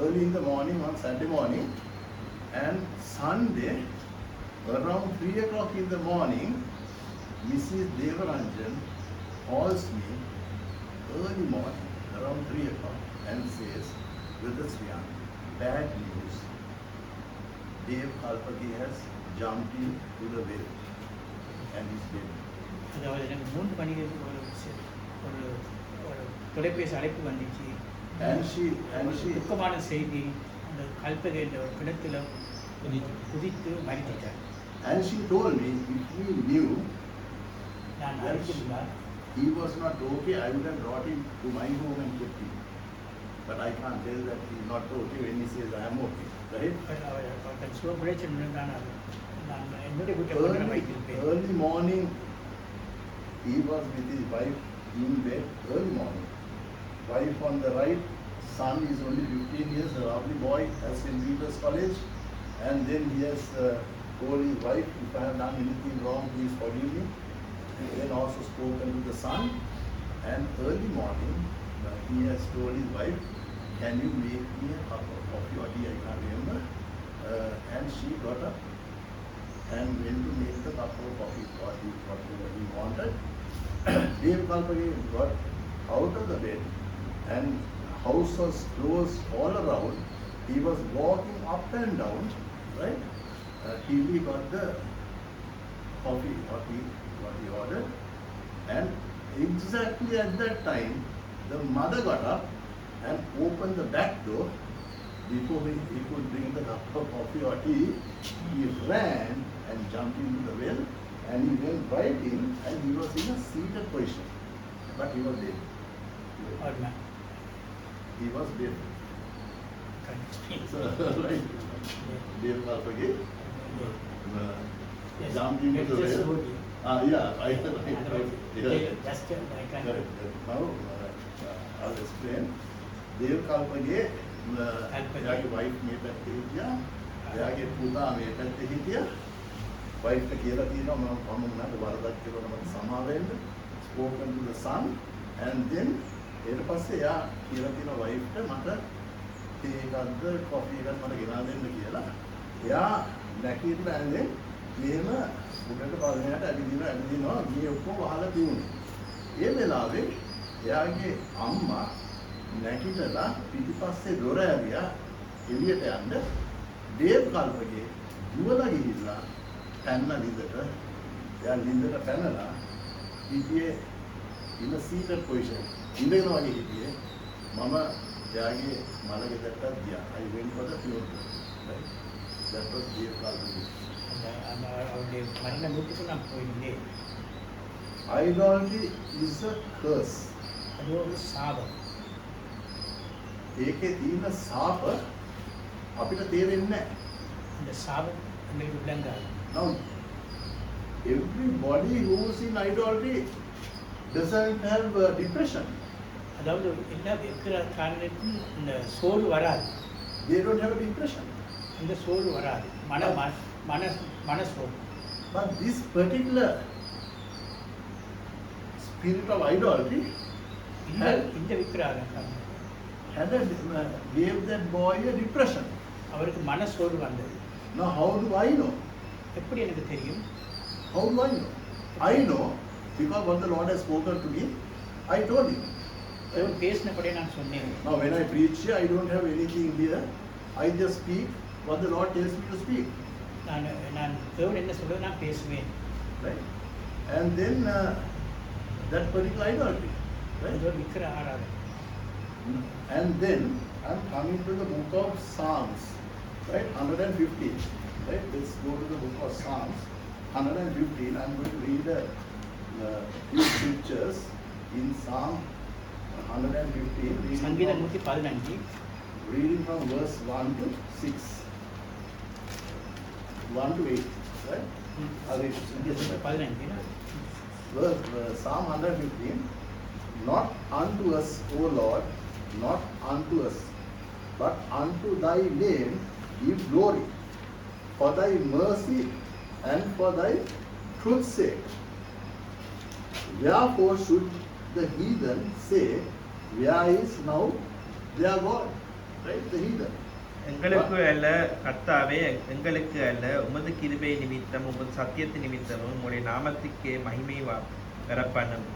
early in the morning on Saturday morning, and Sunday around 3 o'clock in the morning, Mrs. Devaranjan calls me early morning around 3 o'clock and says, Brother Sriyan, bad news. Dave Kalpage has jumped into the well and is dead. அதாவது எனக்கு 3 மணிக்கு ஒரு ஒரு தொலைபேசி அழைப்பு வந்துச்சு And she துக்கமான செய்தி அந்த கல்பகை என்ற ஒரு கிணத்துல குதித்து மறித்தார் and she told me if we knew நான் that அறிந்திருந்தால் he was not okay, I would have brought him to my home and kept him. But I can't tell that he is not okay when he says I am okay, right? அவர் தன் சுகம் கிடைச்சிருந்தேன் நான் என்னுடைய வீட்டை வைத்திருப்பேன் Early morning, he was with his wife in bed. Early morning, wife on the right, son is only 15 years, a lovely boy at St. Peter's College, and then he has told his wife, if I have done anything wrong, please forgive me. And then also spoken to the son, and early morning, he has told his wife, can you make me a cup of coffee or tea, I can't remember. And she got up and went to make the cup of coffee, whatever he wanted. Dave Kalpage got out of the bed and house was closed all around. He was walking up and down, right? Till he got the coffee, what he ordered. And exactly at that time, the mother got up and opened the back door before he could drink the cup of coffee or tea, he ran and jumped into the well, and he went right in, and he was in a seated position, but he was dead. Or not. He was dead. Continue. So, right, Dev Kalpage Yes. jumped into the Just well. hold it. Yeah, right. Yeah. Just I can. Correct. Now, I'll explain. Dev Kalpage, එයාගේ wife මේ පැත්තේ හිටියා. එයාගේ පුතා මේ පැත්තේ හිටියා. wife ට කියලා තියෙනවා මම මොනවාද වරදක් කියලා මට සමා වෙන්න. spoken to the son, and then ඊට පස්සේ එයා කියලා තියෙනවා wife ට මට ටී එකක්ද කොෆි එකක්ද මට ගෙනා දෙන්න කියලා. එයා නැගිටලා ඇඳේ මෙහෙම උඩට බලනකොට ඇවිදිනවා මේ ඔක්කොම වහලා තියුනේ. ඒ වෙලාවේ එයාගේ අම්මා නැගිටලා පිටිපස්සේ දොර ඇරියා එළියට යන්න. දේව් කල්පගේ දුවලා ගිහිල්ලා පැන්න ළිඳට. එයා ළිඳට පැනලා හිටියේ in a seated position. ඉඳගෙන වගේ හිටියේ. මම එයාගේ මලගෙදරට ගියා. I went for the funeral. Right? That was දේව් Kalpage. அவருடைய மரண வீட்டுக்கு நான் போயிருந்தேன். Idolatry is a curse. அது ஒரு சாபம். ඒකේ තියෙන සාප අපිට තේරෙන්නේ නැහැ. இந்த சாபம் எங்களுக்கு விளங்காது. Now, everybody who's in idolatry doesn't have depression. அதாவது எல்லா இருக்கிற காரணத்துக்கும் இந்த சோறு வராது. They don't have a depression. இந்த சோறு வராது. மனசோறு. But this particular spirit of idolatry இந்த விக்கிரகம் had gave that boy a depression. அவருக்கு மனசோறு வந்தது. Now, how do I know? எப்படி எனக்கு தெரியும்? How do I know? I know because what the Lord has spoken to me, I told him. அவர் பேசினபடியே நான் சொன்னேன். Now, when I preach here, I don't have anything here. I just speak what the Lord tells me to speak. நான் தேவன் என்ன சொல்றது நான் பேசுவேன். Right? And then that particular idolatry. அது Right? ஒரு விக்கிர ஆராதனை. And then I'm coming to the book of Psalms. Right? 115. Right? Let's go to the book of Psalms. 115. I'm going to read a few scriptures in Psalm 115. சங்கீதம் 115 Reading from verse 1 to 6. 1 to 8. Right? I'll read it. சங்கீதம் 15 Psalm 115. Not unto us, O Lord, not unto us, but unto thy name give glory, for thy mercy and for thy truth's sake. Wherefore should the heathen say, where is now their God? Right? The heathen. எங்களுக்கு அல்ல கர்த்தாவே, எங்களுக்கு அல்ல, உமது கிருபை நிமித்தம் உமது சத்தியத்தின் நிமித்தமும் உம்முடைய நாமத்துக்கே மகிமை வரப்பண்ணும்.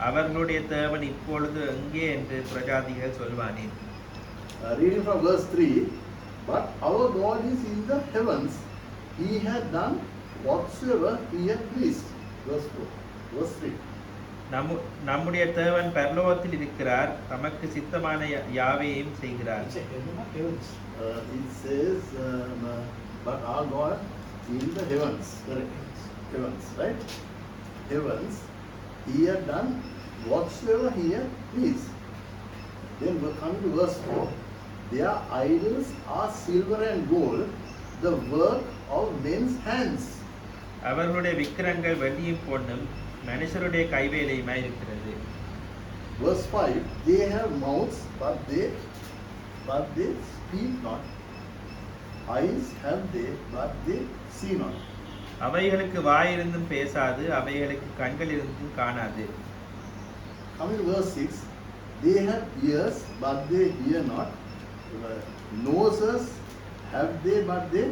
அவர்களுடைய தேவன் இப்பொழுது எங்கே என்று பிரஜாதிகள் சொல்வானேன். Reading from verse 3, but our God is in the heavens, he hath done whatsoever he hath pleased. Verse 4, verse 3. நம்முடைய தேவன் பரலோகத்தில் இருக்கிறார், தமக்கு சித்தமான யாவையும் செய்கிறார். It says, but our God in the heavens, correct? Heavens, right? Heavens, he had done whatsoever he had pleased. Then we're coming to verse 4. Their idols are silver and gold, the work of men's hands. அவர்களுடைய விக்கிரங்கள் வெள்ளியும் பொன்னும் மனுஷருடைய கைவேலையுமாய் இருக்கிறது. Verse 5, they have mouths, but they speak not. Eyes have they, but they see not. அவைகளுக்கு வாயிருந்தும் பேசாது, அவைகளுக்கு கண்கள் இருந்தும் காணாது. Coming to verse 6, they have ears, but they hear not. Noses have they, but they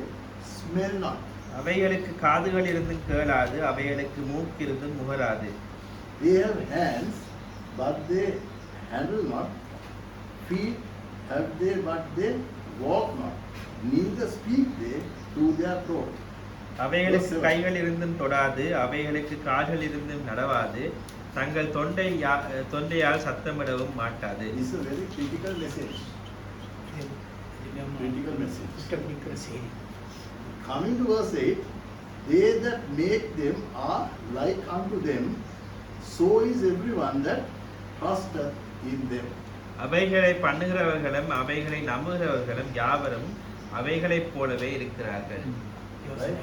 smell not. அவைகளுக்கு காதுகள் இருந்தும் கேளாது, அவைகளுக்கு மூக்கு இருந்தும் முகராது. They have hands, but they handle not. Feet have they, but they walk not. Neither speak they to their throat. அவைகளுக்கு கைகள் இருந்தும் தொடாது, அவைகளுக்கு கால்கள் இருந்தும் நடவாது, தங்கள் தொண்டையால் சத்தமிடவும் மாட்டாது. This is a very critical message. critical message. இஷ்டப்பிடிக்கிற செய்தி. Coming to verse 8, they that make them are like unto them, so is everyone that trusteth in them. அவைகளை பண்ணுகிறவர்களும் அவைகளை நம்புகிறவர்களும் யாவரும் அவைகளைப் போலவே இருக்கிறார்கள். Right?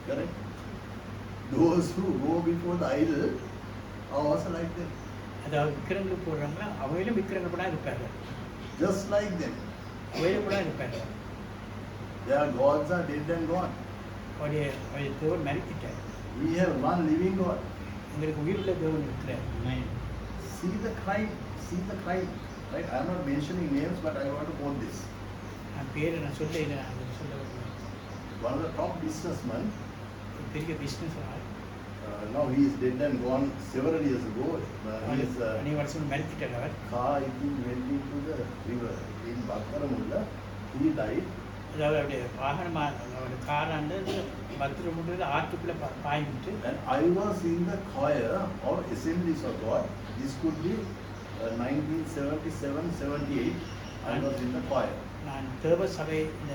Correct? Those who go before the idol are also like them. அதாவது விக்கிரங்கள் போடுறாங்களா அவையிலும் விக்கிரங்கள் கூட இருப்பாங்க. Just like them. அவையிலும் கூட இருப்பாங்க. Their gods are dead and gone. அவருடைய தேவன் மறித்துட்டார். We have one living God. எங்களுக்கு உயிருள்ள தேவன் இருக்கிறார். See the crime. See the crime. Right? I am not mentioning names, but I want to quote this. நான் பேரை நான் சொல்ல இல்லை, நான் சொல்ல வரல. One of the top businessmen, ஒரு பெரிய business now he is dead and gone several years ago. His அநேக வருஷம் மறித்துட்டார் அவர். car, I think, went into the river in Bhattaramulla. He died. அதாவது அவருடைய வாகனமாக அவருடைய காராண்டு பத்திரமுன்றது ஆற்றுக்குள்ளே பாய்ந்துட்டு. And I was in the choir or Assemblies of God. This could be 1977-78. I was in the choir. நான் தேவ சபை இந்த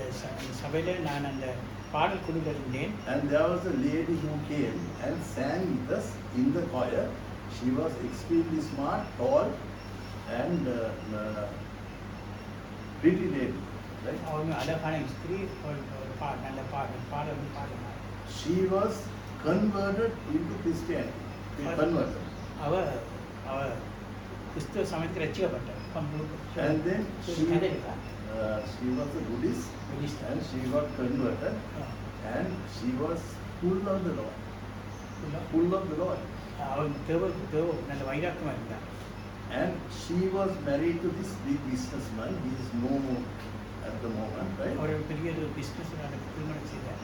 சபையில் நான் அந்த பாடல் குழுவில் இருந்தேன். And there was a lady who came and sang with us in the choir. She was extremely smart, tall, and pretty lady. Right? அவங்க அழகான ஸ்திரீ, நல்ல பாடல் பாடினார். She was converted into Christianity. Converted. அவ கிறிஸ்துவ சமயத்தில் ரட்சிக்கப்பட்டார். And then she was a Buddhist, and she got converted, and she was full of the Lord. Full of the Lord. அவன் நல்ல வைராக்கியமாக இருந்தார். And she was married to this big businessman. He is no more at the moment, right? அவர் பெரிய ஒரு business திருமணம் செய்தார்.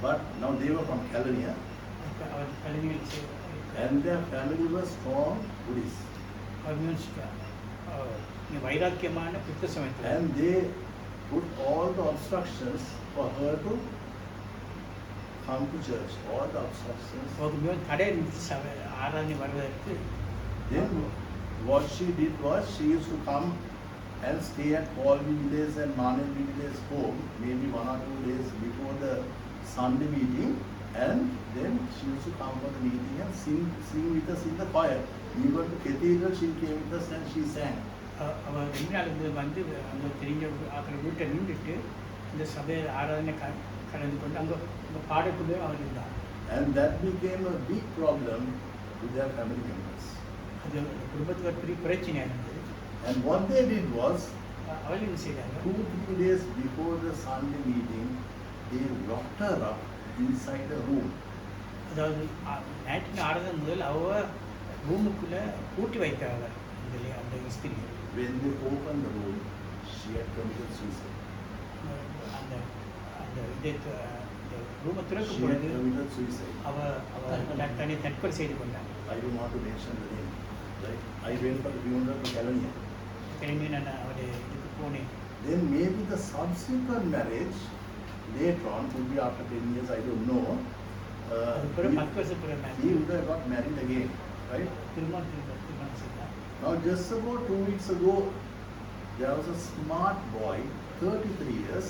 But now they were from California, அவர் கல்வியில் and their family was strong Buddhist. அவர் வைராக்கியமான புத்த சமயத்தில். And they put all the obstructions for her to come to church. All the obstructions. அவருக்கு மிகவும் தடை இருந்துச்சு ஆராதனை வருவதற்கு. Then what she did was she used to come and stay at Paul Village and Manuel Village home maybe 1 or 2 days before the Sunday meeting, and then she used to come for the meeting and sing with us in the choir. Even to cathedral she came with us and she sang. அவர் 2 நாள் வந்து அங்கே தெரிஞ்ச அப்புறம் வீட்டை நின்றுட்டு இந்த சபை ஆராதனை கலந்து கொண்டு அங்கே பாடக்குள்ளே அவர் இருந்தார். And that became a big problem to their family members. அது குடும்பத்துக்கு ஒரு பெரிய பிரச்சனையாக இருந்தது. And what they did was, அவர் என்ன செய்தாங்க, 2-3 days before the Sunday meeting, they locked her up inside a room. அதாவது ஞாயிற்று ஆராதனை முதல் அவ ரூமுக்குள்ளே பூட்டி வைத்தாங்க அந்த ஸ்திரீ. When they opened the room, she had committed suicide. அந்த இதை ரூமை She திறக்கும் had பொழுது committed suicide. அவ தன்னை தற்கொலை செய்து கொண்டார். I don't want to mention the name. Right? I went for the funeral to California. கிளம்பி நான் அவருடைய இதுக்கு போனேன். Then maybe the subsequent marriage later on, could be after 10 years, I don't know. அது பிறகு 10 வருஷம் பிறகு He would have got married again, right? திருமணம் செய்தார். Now just about 2 weeks ago, there was a smart boy, 33 years.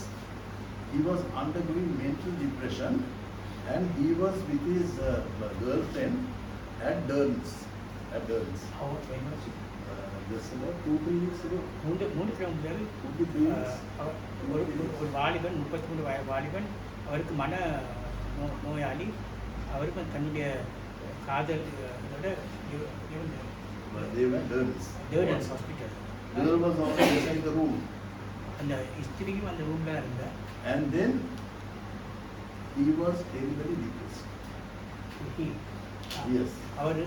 He was undergoing mental depression, and he was with his girlfriend at Durns. Just about 2-3 weeks ago. 3 kilometre Could be 3 weeks. ஒரு வாலிபன் 33 வயது வாலிபன், அவருக்கு மன நோயாளி, அவருக்கு தன்னுடைய காதல் They went Durns. Dearness hospital. Girl was also inside the room. அந்த ஸ்திரீயும் அந்த ரூமில் இருந்தார். And then he was terribly depressed. Yes. அவர்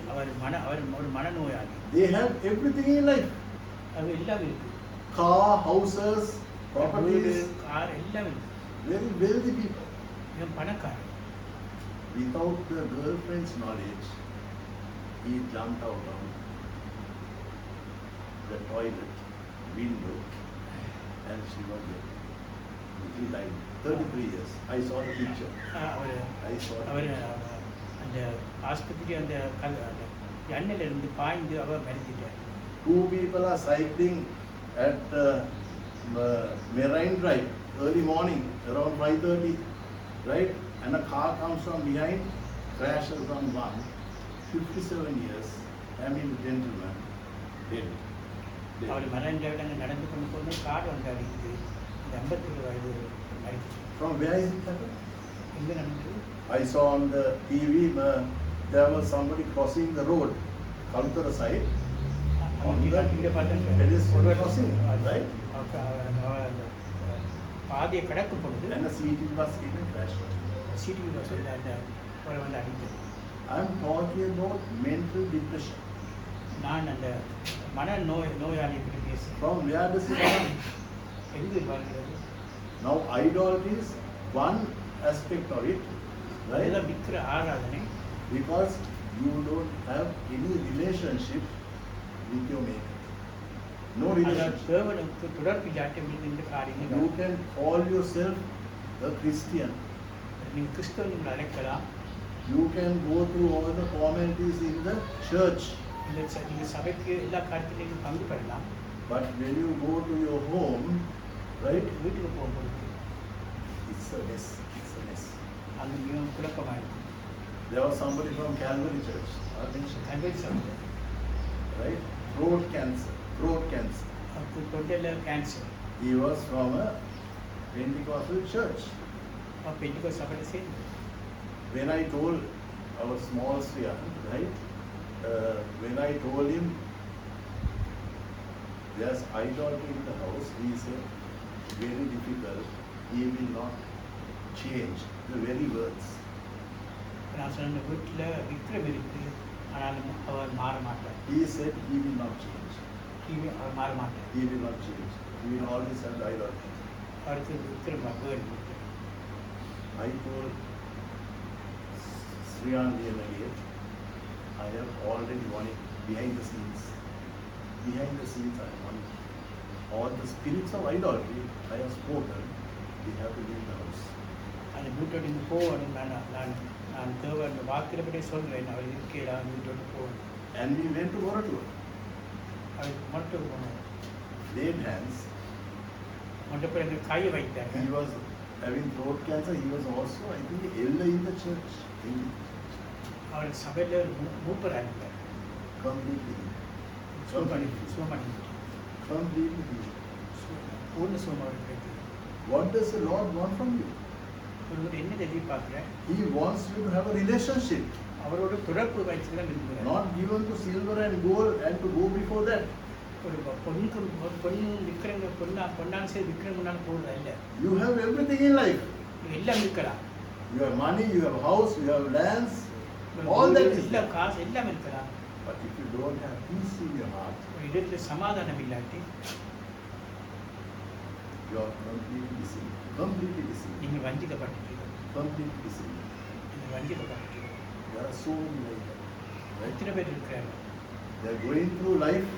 ஒரு மனநோயாளி. They have everything in life. அது எல்லாம் இருக்கு. Car, houses, properties. கார் எல்லாம் இருக்கு. Very wealthy people. இவன் பணக்காரன். Without the girlfriend's knowledge, he jumped out of the toilet window and she was dead. He died. 33 years. I saw the picture. I saw the our picture. அந்த ஆஸ்பத்திரி அந்த எண்ணெயில் இருந்து பாய்ந்து அவர் மறித்துட்டார். 2 people are cycling at Marine Drive, early morning, around 5:30, right? And a car comes from behind, crashes on one. 57 years, I mean gentleman, dead. அவர் மரண அங்கே நடந்து கொண்டு போகும்போது கார் வந்து அடிக்குது. இந்த 51 வயது மரிச்சு. From where is it happened? எங்கே நடந்தது? I saw on the TV, there was somebody crossing the road, Kalutara side. இங்கே பார்த்தேன் Pedestrian crossing, right? பாதியை கடக்கும் பொழுது And a CT bus came and crashed. City bus வந்து அந்த அவரை வந்து அடித்தது. I am talking about mental depression. நான் அந்த நோயாளியை பற்றி பேசுகிறேன். From where does it come? எங்கு வருகிறது? Now idolatry is one aspect of it, right? இதெல்லாம் விக்கிர ஆராதனை. Because you don't have any relationship with your maker. No relationship. தேவனுக்கு தொடர்பு இல்லாட்டி இந்த காரியங்கள். You can call yourself a Christian. நீங்கள் கிறிஸ்தவன் என்று அழைக்கலாம். You can go through all the formalities in the church. நீங்கள் சபைக்கு எல்லா காரியத்திலையும் பங்கு பெறலாம். But when you go to your home, right? வீட்டுக்கு போகும்போது It's a mess. It's a mess. அது மிகவும் குழப்பமாக இருக்கும். There was somebody from Calvary Church, கல்வெட்டு சபை right? Throat cancer. அவருக்கு தொண்டையில் cancer. He was from a Pentecostal church. Bendigo சபையில் சேர்ந்து When I told our small sphere, right? When I told him there's idolatry in the house, he said, very difficult, he will not change the very words. நான் சொன்ன வீட்டில் விக்ரம் இருக்கு, ஆனாலும் அவர் மாற மாட்டார். He said he will not change. அவர் மாற மாட்டார். He will not change. He will always have the idolatry. அவருக்கு Vikram word. I told Sriyan again, I have already won it behind the scenes. Behind the scenes I have won it. All the spirits of idolatry I have spoken, we have to leave the house. அந்த வீட்டோடு இங்கே போகணும். நான் தேவை வாக்கிறபடியே சொல்கிறேன். அவர் இருக்கிறார் வீட்டோடு போகணும். And we went to Moratua. அவர் மட்டும் போகணும். Laid hands. மட்டும் பிறகு கையை வைத்தாங்க. He was having throat cancer. He was also, I think, elder in the church. அவர் சபையில் மூப்பராக இருந்தார். Completely. சுவமணி Completely. பூர்ண சுவமாக கிடைத்தது. What does the Lord want from you? ஒருவர் என்ன எதிர்பார்க்கிறேன்? He wants you to have a relationship. அவரோட தொடர்பு வைத்துதான் விரும்புகிறார். Not given to silver and gold and to go before that. ஒரு பொண்ணு விற்கிறவங்க பொண்ணாலும் சரி விற்கிற முன்னாலும் போடுறா இல்லை. You have everything in life. எல்லாம் விற்கலாம். You have money, you have house, you have lands, all that is எல்லாம் காசு எல்லாம் இருக்கலாம். But if you don't have peace in your heart, ஒரு இடத்துல சமாதானம் இல்லாட்டி you are completely deceived. Completely deceived. நீங்கள் வஞ்சிக்கப்பட்டிருக்கீங்க. Completely deceived. நீங்கள் வஞ்சிக்கப்பட்டிருக்கீங்க. There are so many like that. Right? எத்தனை பேர் இருக்கிறாங்க? They are going through life,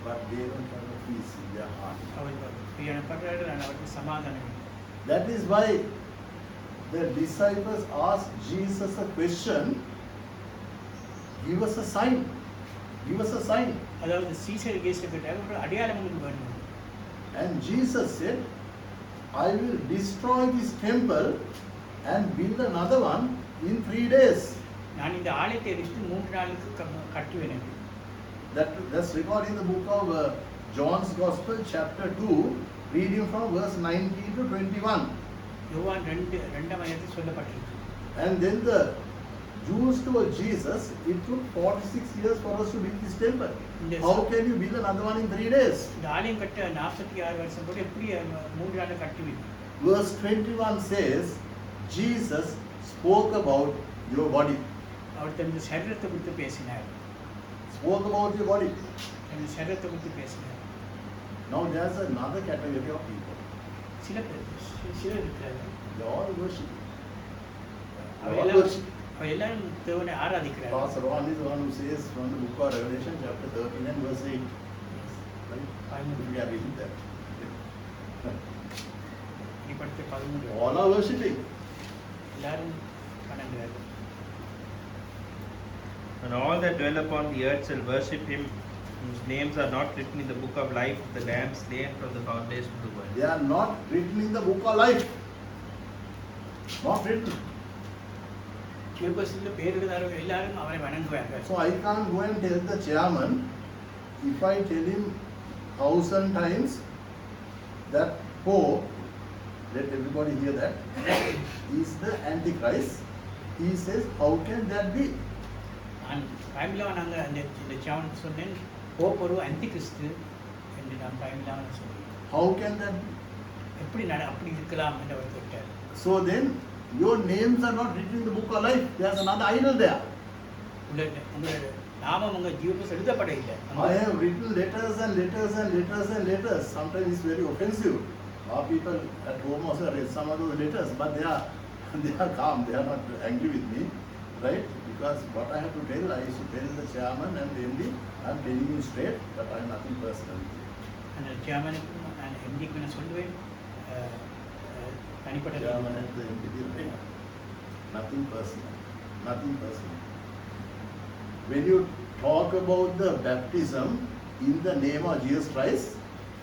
but they don't have a peace in their heart. அவர்கள் பிரயாணப்படுறார்கள், ஆனால் அவருக்கு சமாதானம் இல்லை. That is why the disciples asked Jesus a question. Give us a sign. Give us a sign. அதாவது Caesar கேசிட்ட ஒரு அடையாளம் உங்களுக்கு வேணும். And Jesus said, I will destroy this temple and build another one in 3 days. நான் இந்த ஆலயத்தை எரித்து 3 நாளுக்கு கட்டுவேன். That's recorded in the book of John's Gospel, chapter 2, reading from verse 19 to 21. யோவான் 2 சொல்லப்பட்டிருக்கு. And then the Jews told Jesus, it took 46 years for us to build this temple. Yes. How can you build another one in 3 days? இந்த ஆலயம் கட்ட 46 வருஷம் போட்டு எப்படி 3 நாள் கட்டுவீங்க? Verse 21 says, Jesus spoke about your body. அவர் தனது சரீரத்தை குறித்து பேசினார். Spoke about your body. தனது சரீரத்தை குறித்து பேசினார். Now there's another category of people. சிலர் இருக்கிறார்கள். They all worship. அவர் எல்லாரும் தேவனை ஆராதிக்கிறார்கள். Pastor Ron is the one who says from the book of Revelation, chapter 13 and verse 8. Right? We are reading that. இப்படித்த 13 All are worshipping. எல்லாரும் வணங்குகிறார்கள். And all that dwell upon the earth shall worship him whose names are not written in the book of life of the Lamb slain from the foundation of the world. They are not written in the book of life. Not written. ஜீவபுஸ்தகத்துல பேர் எழுதாதவங்க எல்லாரும் அவரை வணங்குவார்கள். So I can't go and tell the chairman, if I tell him 1,000 times that Pope, let everybody hear that, is the Antichrist. He says, how can that be? நான் டைமில் நாங்கள் இந்த சேவனுக்கு சொன்னேன் Pope ஒரு அந்தி கிறிஸ்து என்று நான் டைமில் சொன்னேன். How can that be? எப்படி அப்படி இருக்கலாம் என்று அவர் கேட்டார். So then, your names are not written in the book of life. There's another idol there. உங்களோட நாமம் உங்கள் ஜீவபுஸ்தகத்தில் எழுதப்பட இல்லை. I have written letters and letters and letters and letters. Sometimes it's very offensive. Our people at home also read some of those letters, but they are calm. They are not angry with me, right? Because what I have to tell, I used to tell the chairman and the MD, I'm telling you straight, but I am nothing personal. அந்த சேர்மனுக்கும் நான் எம்டிக்கு நான் சொல்லுவேன் தனிப்பட்ட Chairman and the MD, right? Nothing personal. Nothing personal. When you talk about the baptism in the name of Jesus Christ,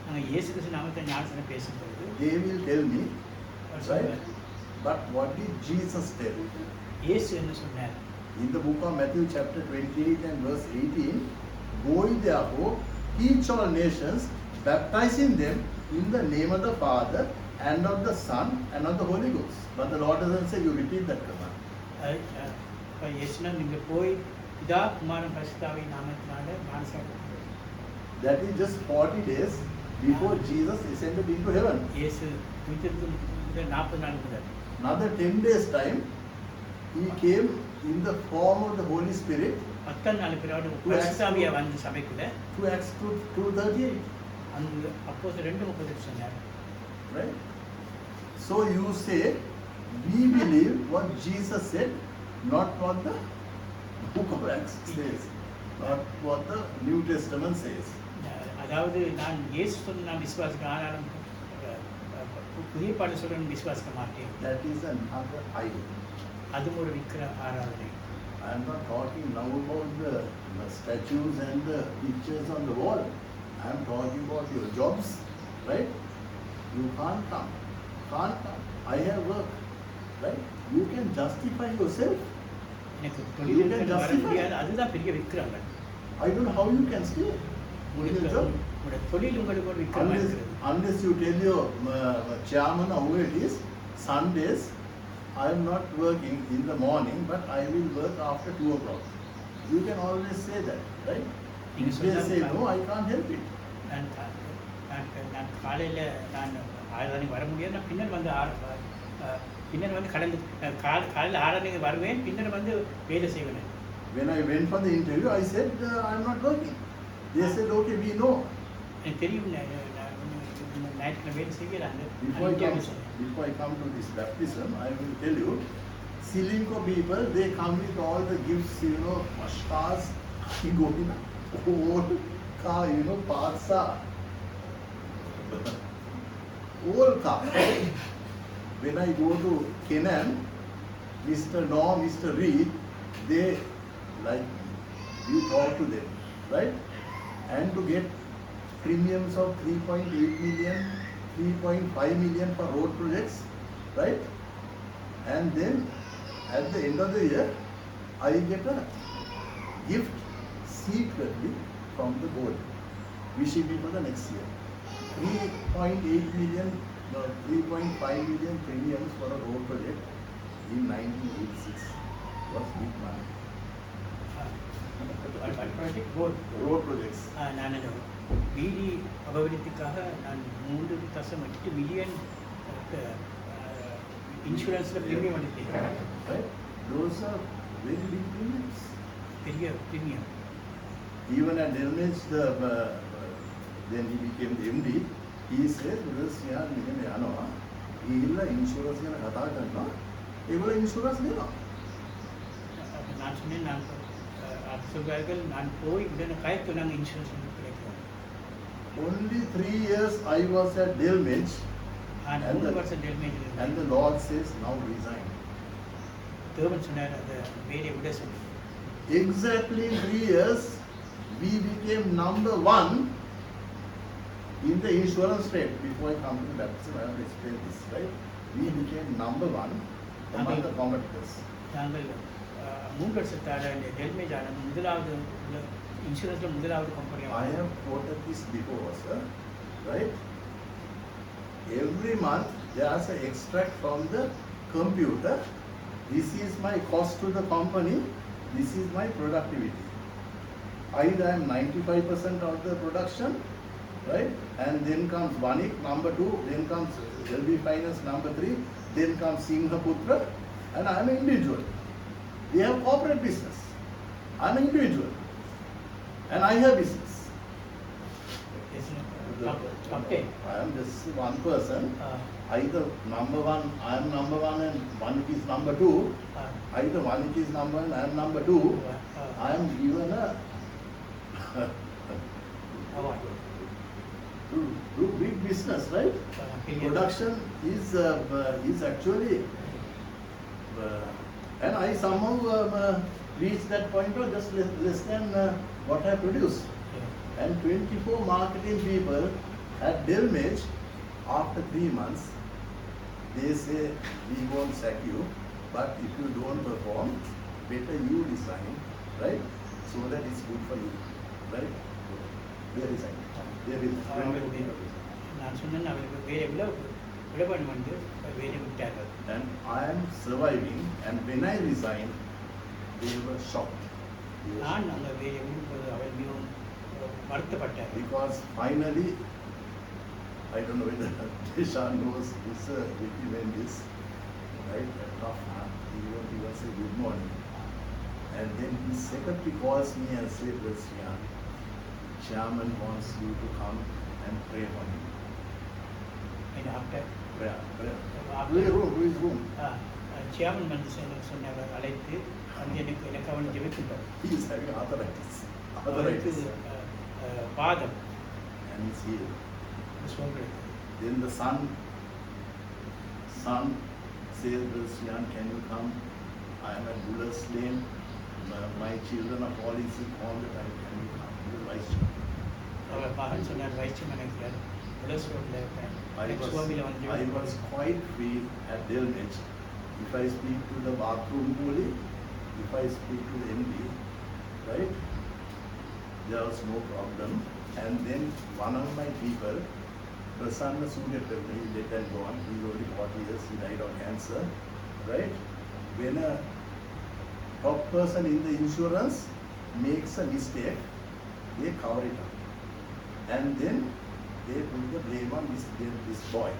நாங்கள் இயேசு கிறிஸ்து நாமத்தை ஞானத்தில் பேசும்பொழுது they will tell me, our right? சொல்வார், But what did Jesus tell? இயேசு என்ன சொன்னார்? In the book of Matthew chapter 28 and verse 18, go ye therefore, teach all nations, baptizing them in the name of the Father and of the Son and of the Holy Ghost. But the Lord doesn't say you repeat that command. இயேசுனா நீங்கள் போய் பிதா குமாரன் பரிசுத்தாவின் நாமத்தினால ஞானஸ்நானம் That is just 40 days before Jesus ascended into heaven. இயேசு உயிர்த்தெழுந்து முதல் 40 நாள் முதல் Another 10 days time, he came in the form of the Holy Spirit 10 நாள் பிறகு பரிசுத்தாவியா வந்து சபைக்குள்ள to Acts 2:38. அங்கு அப்போஸ்தலர் 2:38 சொன்னார். Right? So you say, we believe what Jesus said, not what the book of Acts says, not what the New Testament says. அதாவது நான் இயேசு சொன்ன நான் விசுவாசிக்க ஆனாலும் புதிய பாட்டு சொல்றேன் விசுவாசிக்க மாட்டேன். That is another idol. அதுவும் ஒரு விக்கிர ஆராதனை. I am not talking now about the statues and the pictures on the wall. I am talking about your jobs, right? You can't come. I have work, right? You can justify yourself. எனக்கு தொழில் வர முடியாது. அதுதான் பெரிய விக்கிரங்கள். I don't know how you can stay. உங்களுடைய தொழில் உங்களுக்கு ஒரு விக்கிரமா இருக்கிறது. Unless you tell your chairman or who it is, Sundays, I am not working in the morning, but I will work after 2 o'clock. You can always say that, right? If they say no, I can't help it. நான் காலையில் நான் ஆராதனைக்கு வர முடியாது. நான் பின்னர் வந்து கடந்து காலையில் ஆராதனைக்கு வருவேன், பின்னர் வந்து வேலை செய்வேன். When I went for the interview, I said, I am not working. They said, okay, we know. எனக்கு தெரியும் ஞாயிற்றுக்கிழமை வேலை செய்யலாங்க. Before I come to this baptism, I will tell you, Silinko people, they come with all the gifts, cars, go in old car, parts are old car. When I go to Kenan, Mr. Norm, Mr. Reed, they like me. You talk to them, right? And to get premiums of 3.8 million, 3.5 million for road projects, right? And then at the end of the year, I get a gift secretly from the board, wishing me for the next year. 3.8 million, no, 3.5 million premiums for a road project in 1986 was big money. Road projects. நான் வீதி அபிவிருத்திக்காக நான் 3.8 million இன்சூரன்ஸில் premium எடுத்தேன். Right? Those are very big premiums. பெரிய premium. Even at Delmage, then he became the MD, he said, insurance நான் சொன்னேன் நான் சொல்வார்கள் நான் போய் உடனே காய்த்து நாங்கள் இன்சூரன்ஸ் கிடைக்கும். Only 3 years I was at Delmage, and the Lord says, now resign. தேவன் சொன்னார் அந்த வேலையை விட சொல்லி. Exactly 3 years, we became number one in the insurance trade. Before I come to the baptism, I have to explain this, right? We became number one among the competitors. நாங்கள் 3 வருஷத்தால இந்த டெல்மேஜான முதலாவது இன்சூரன்ஸ்ல முதலாவது company. I have quoted this before, sir, right? Every month there is an extract from the computer. This is my cost to the company. This is my productivity. Either I am 95% of the production, right? And then comes Vanik, number 2, then comes LB Finance, number 3, then comes Singhaputra, and I am an individual. We have corporate business. I am an individual. And I have business. Captain. I am just one person. Either number 1, I am number 1 and Vanik is number 2. Either Vanik is number 1, I am number 2. I am given a do big business, right? Production is actually, and I somehow reached that point of just less than what I produced. And 24 marketing people at Delmage, after 3 months, they say, we won't sack you, but if you don't perform, better you resign, right? So that it's good for you, right? They resign. They will. நான் சொன்னேன் அவருக்கு வேலை விடப்படும் வந்து வேலை விட்டார்கள். And I am surviving, and when I resigned, they were shocked. நான் அந்த வேலை விடும்போது அவர் மிகவும் வருத்தப்பட்டார். Because finally, I don't know whether Deshan knows this event is, right? A tough man. He won't even say good morning. And then his secretary calls me and says, Christian, Chairman wants you to come and pray for him. And after? Prayer. After? His room. Chairman வந்து சொன்னார் அழைத்து வந்து எனக்கு அவன் ஜெபிக்கின்றார். He is having arthritis. அவருக்கு பாதம். And he's healed. சொல்றேன். Then the son says, Christian, can you come? I am at Buller's Lane. My children are falling sick all the time. Can you come? He is vice chairman. அவர் மகன் சொன்னார் vice chairman இருக்கிறார். புலஸ் ரோட்ல I was quite free at Delmage. If I speak to the bathroom bully, if I speak to the MD, right, there was no problem. And then one of my people, Prasanna Sugatar, he let and go on. He's only 40 years, he died of cancer, right? When a top person in the insurance makes a mistake, they cover it up. And then they put the blame on this boy,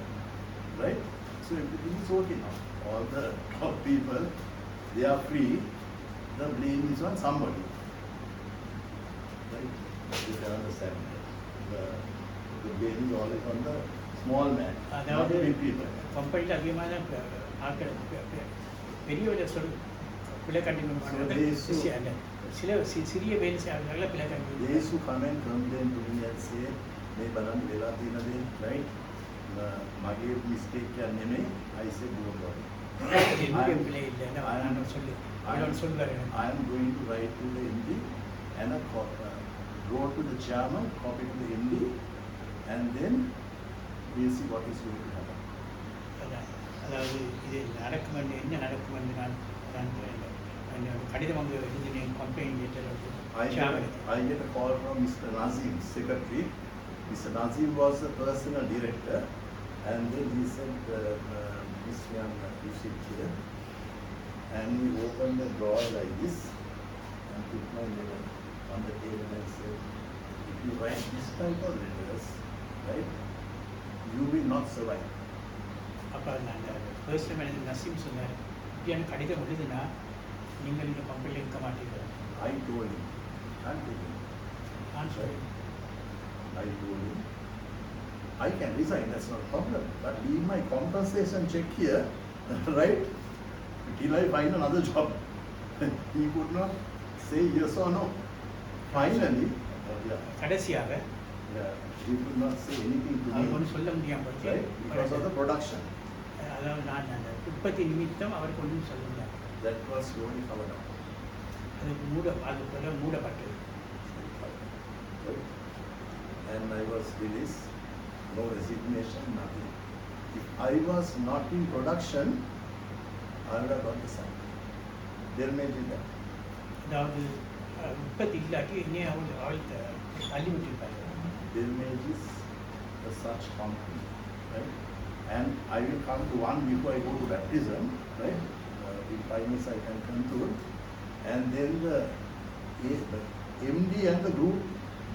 right? So everything is okay now. All the top people, they are free. The blame is on somebody, right? You can understand. The blame is always on the small man, not the big people. கம்பெனியில் அதிகமான ஆட்கள் பெரியவர்கள் பிள்ளை கண்டிப்பாக சில சிறிய வேலை செய்யறதுனால பிள்ளை கண்டிப்பாக. They used to come and complain to me and say, මේ බලන්න වෙලා තියෙන දේ, right? මගේ mistake එක නෙමෙයි. I said, don't worry. என்னுடைய பிள்ளை இல்லை நான் சொல்லி சொல்லுவார். I am going to write to the MD and wrote to the chairman, copy to the MD, and then we'll see what is going to happen. அதாவது இது நடக்கும் என்று என்ன நடக்கும் என்று நான் கடிதம் வந்து எழுதினேன் complaint letter. I get a call from Mr. Nazim, secretary. Mr. Nazim was the personal director, and then he said, Mr. Yan, you sit here. And he opened the drawer like this and put my letter on the table and said, if you write this type of letters, right, you will not survive. அப்போ நான் first time எனக்கு நசீம் சொன்னார், இப்படியான கடிதம் எழுதுனா நீங்கள் இந்த கம்பெனியில் இருக்க மாட்டீர்கள். I told him, I'm taking it. நான் சொல்லி I told him, I can resign, that's not a problem, but leave my compensation check here, right, till I find another job. He could not say yes or no. Finally, கடைசியாக he could not say anything to our me, ஒன்றும் சொல்ல முடியாமல் போச்சு. right, because of the production. அதாவது நான் அந்த உற்பத்தி நிமித்தம் அவருக்கு ஒன்றும் சொல்ல முடியாது. That was slowly covered up. அது போல மூடப்பட்டது. right? And I was released, no resignation, nothing. If I was not in production, I would have got the sack. There may be that. அதாவது உற்பத்தி இல்லாட்டி இன்னும் அவள் தள்ளி விட்டுருப்பாரு. There may be such company, right? And I will come to one before I go to baptism, right? In 5 minutes I can conclude. And then the MD and the group,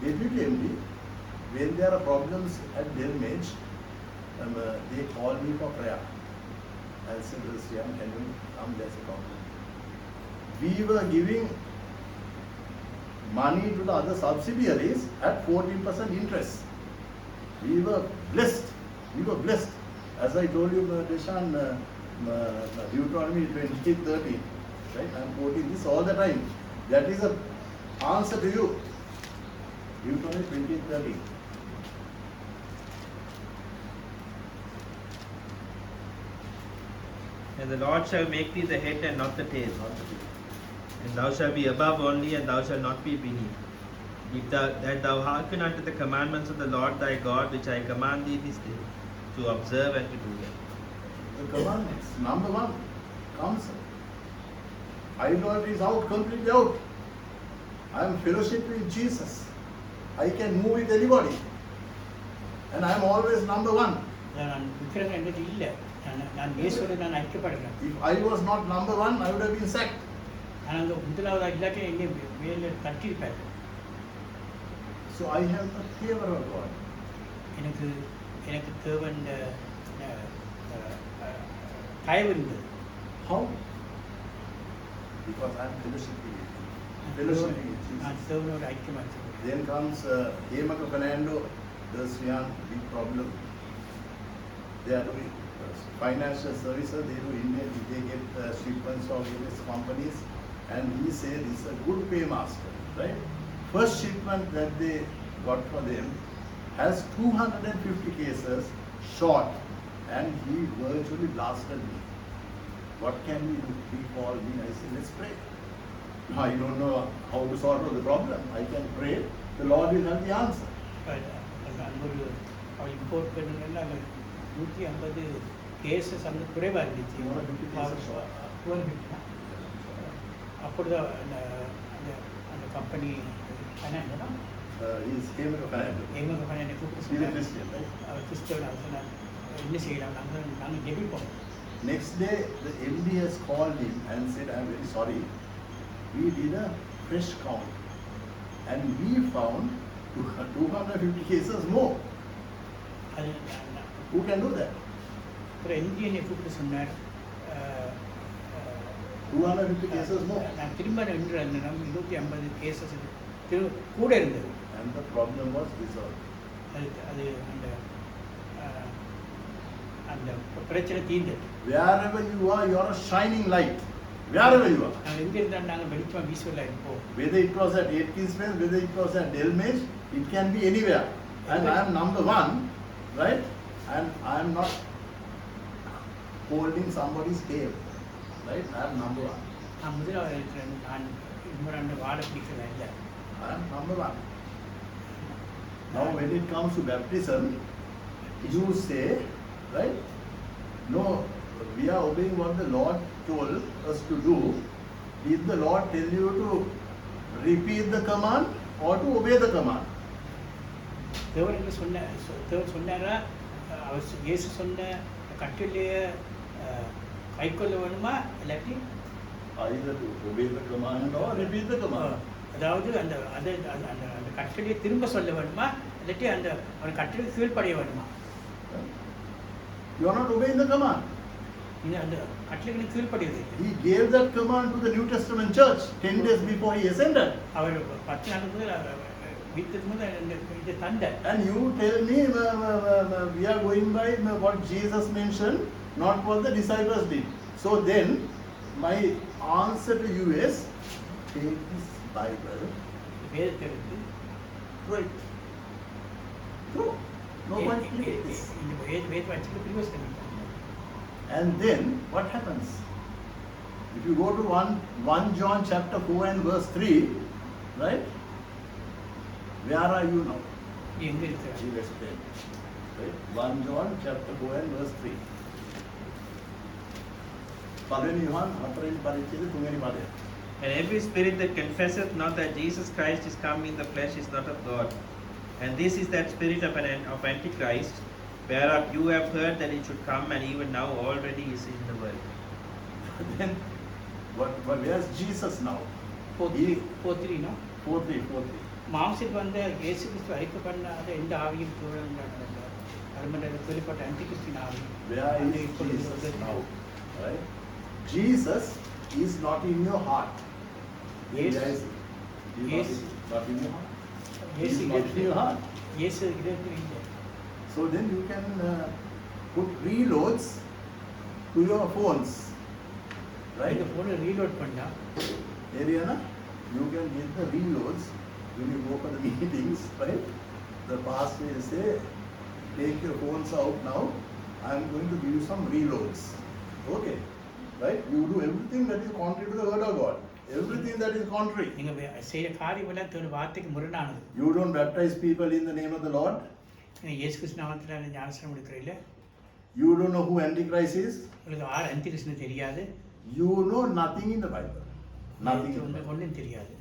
deputy MD, when there are problems at their age, they call me for prayer. I said, Christian, can you come? There's a problem. We were giving money to the other subsidiaries at 14% interest. We were blessed. We were blessed. As I told you, Deshan, Deuteronomy 20:30, right? I am quoting this all the time. That is an answer to you. Deuteronomy 20:30. And the Lord shall make thee the head and not the tail. And thou shalt be above only, and thou shalt not be beneath. If that thou hearken unto the commandments of the Lord thy God, which I command thee this day, to observe and to do them. The commandments, number one, comes. Idolatry is out, completely out. I am fellowship with Jesus. I can move with anybody. And I am always number one. நான் விக்கிரகம் என்றது இல்லை. நான் இயேசுவோடு நான் ஐக்கியப்படுகிறேன். If I was not number one, I would have been sacked. ஆனால் அந்த முதலாவதாக இல்லாட்டி என்னை மேலே தட்டியிருப்பார். So I have the favor of God. எனக்கு தேவன் தயவு இருந்தது. How? Because I am fellowshipping with Him. Fellowshipping with நான் Jesus. தேவனோடு ஐக்கியமாச்சு. Then comes Hemaka Fernando, there's one big problem. They are doing financial services, they do Indian, they get shipments of various companies, and he said he's a good paymaster, right? First shipment that they got for them has 250 cases short, and he virtually blasted me. What can we do? He called me, I said, let's pray. I don't know how to solve the problem. I can pray, the Lord will have the answer. அங்கே அவள் import பண்ணுங்கன்னா அங்கே 150 cases அங்கே குறைவாக இருந்துச்சு. 250 அப்படிதான் அந்த company என்னன்னா Hemaka Fernando. எங்க என்னை கூப்பிட்டு He's a Christian, right? அவர் கிறிஸ்தவன் சொன்னார் என்ன செய்யலாம் நாங்கள் ஜெபிப்போம். Next day, the MD has called him and said, I am very sorry. We did a fresh count and we found 250 cases more. அது Who can do that? அப்புறம் empty என்னை கூப்பிட்டு சொன்னார் 250 cases more. நான் திரும்ப நின்று அந்த 250 கேசஸ் கூட இருந்தது. And the problem was resolved. அது அந்த பிரச்சனை தீர்ந்தது. Wherever you are a shining light. Wherever you are. நாங்கள் எங்கே இருந்தாலும் நாங்கள் வெளிச்சமாக வீசுவதில் இருப்போம். Whether it was at Atkins Place, whether it was at Delmage, it can be anywhere. And I am number one, right? And I am not holding somebody's tail, right? I am number one. நான் முதலாவது இருக்கிறேன். நான் இன்னொரு வாழ பிடிக்கிறேன் இல்லை. I am number one. Now when it comes to baptism, you say, right? No, we are obeying what the Lord told us to do. Did the Lord tell you to repeat the command or to obey the command? தேவன் சொன்னாரா அவர் இயேசு சொன்ன கட்டளையை கைக்கொள்ள வேணுமா இல்லாட்டி Either to obey the command or repeat the command. அதாவது அந்த அந்த அந்த கட்டளையை திரும்ப சொல்ல வேணுமா இல்லாட்டி அந்த அவன் கட்டளை கீழ்ப்படைய வேணுமா? You are not obeying the command. நீங்கள் அந்த கட்டளைகளுக்கு கீழ்ப்படியது. He gave that command to the New Testament church 10 days before he ascended. அவர் 10 நாள் முதல் வீட்டுக்கு முதல் இது தந்தார். And you tell me we are going by what Jesus mentioned, not what the disciples did. So then my answer to you is, take this Bible, வேதத்தை எடுத்து throw it. Throw. No point in this. இந்த வேத வச்சுட்டு பிரயோசனம். And then what happens? If you go to 1 John chapter 4 and verse 3, right? Where are you now? நீ எங்கே இருக்கிறாய்? He will explain. Right? 1 John chapter 4 and verse 3. පළවෙනි යොහන් 4 වෙනි පරිච්ඡේදය 3 වෙනි පදය. And every spirit that confesseth not that Jesus Christ is come in the flesh is not of God. And this is that spirit of Antichrist, whereof you have heard that it should come, and even now already is in the world. Then, where's Jesus now? 4:3 no? 4:3. மாம்சத்துக்கு வந்த இயேசு கிறிஸ்து அறிக்கை பண்ணாத எந்த ஆவியும் தோழங்காட்டாங்க. அது வெளிப்பட்ட அந்திகிறிஸ்தின் ஆவி. Where is Jesus now? Right? Jesus is not in your heart. Yes. Where is he? He is Yes. not in your heart. He இயேசு is not in your heart. இயேசு இதயத்தில் இல்லை. So then you can put reloads to your phones. Right? இந்த ஃபோனை reload பண்ணா Ariana, you can get the reloads when you go for the meetings, right? The pastor will say, take your phones out now, I am going to give you some reloads. Okay, right? You do everything that is contrary to the word of God. Everything that is contrary. நீங்கள் செய்கிற காரியம் எல்லாம் தேவனுடைய வார்த்தைக்கு முரணானது. You don't baptize people in the name of the Lord. இயேசு கிறிஸ்து நாமத்தில் ஞானஸ்நானம் எடுக்கிறீங்கள. You don't know who Antichrist is. உங்களுக்கு ஆறு அந்திகிறிஸ்துன்னு தெரியாது. You know nothing in the Bible. Nothing in the Bible. ஒன்றும் தெரியாது.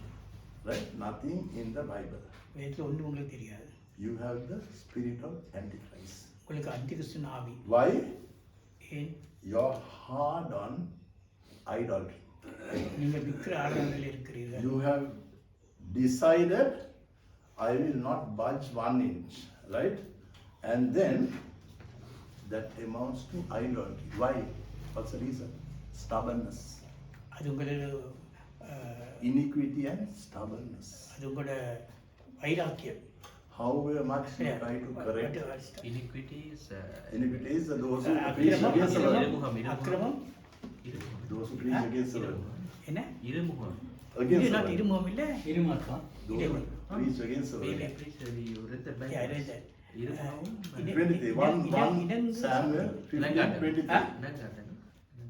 Right? Nothing in the Bible. வேதத்தில் ஒன்றும் உங்களுக்கு தெரியாது. You have the spirit of Antichrist. உங்களுக்கு அந்திகிறிஸ்துவின் ஆவி. Why? ஏன்? You're hard on idolatry. நீங்கள் விக்கிர ஆராதனையில் இருக்கிறீர்கள். You have decided, I will not budge 1 inch, right? And then that amounts to idolatry. Why? What's the reason? Stubbornness. அது உங்களோட Iniquity and stubbornness. அது உங்களோட வைராக்கியம். However much you try to correct, Iniquity is iniquity is those who preach against the word. அக்கிரமம் Those who preach against the word. என்ன? இருமுகம். Against the word. இருமுகம் இல்லை இருமாக்கம். Those who preach against the word. You read the Bible. Yeah, I read that. இருமுகம். 23. 1 Samuel 15:23.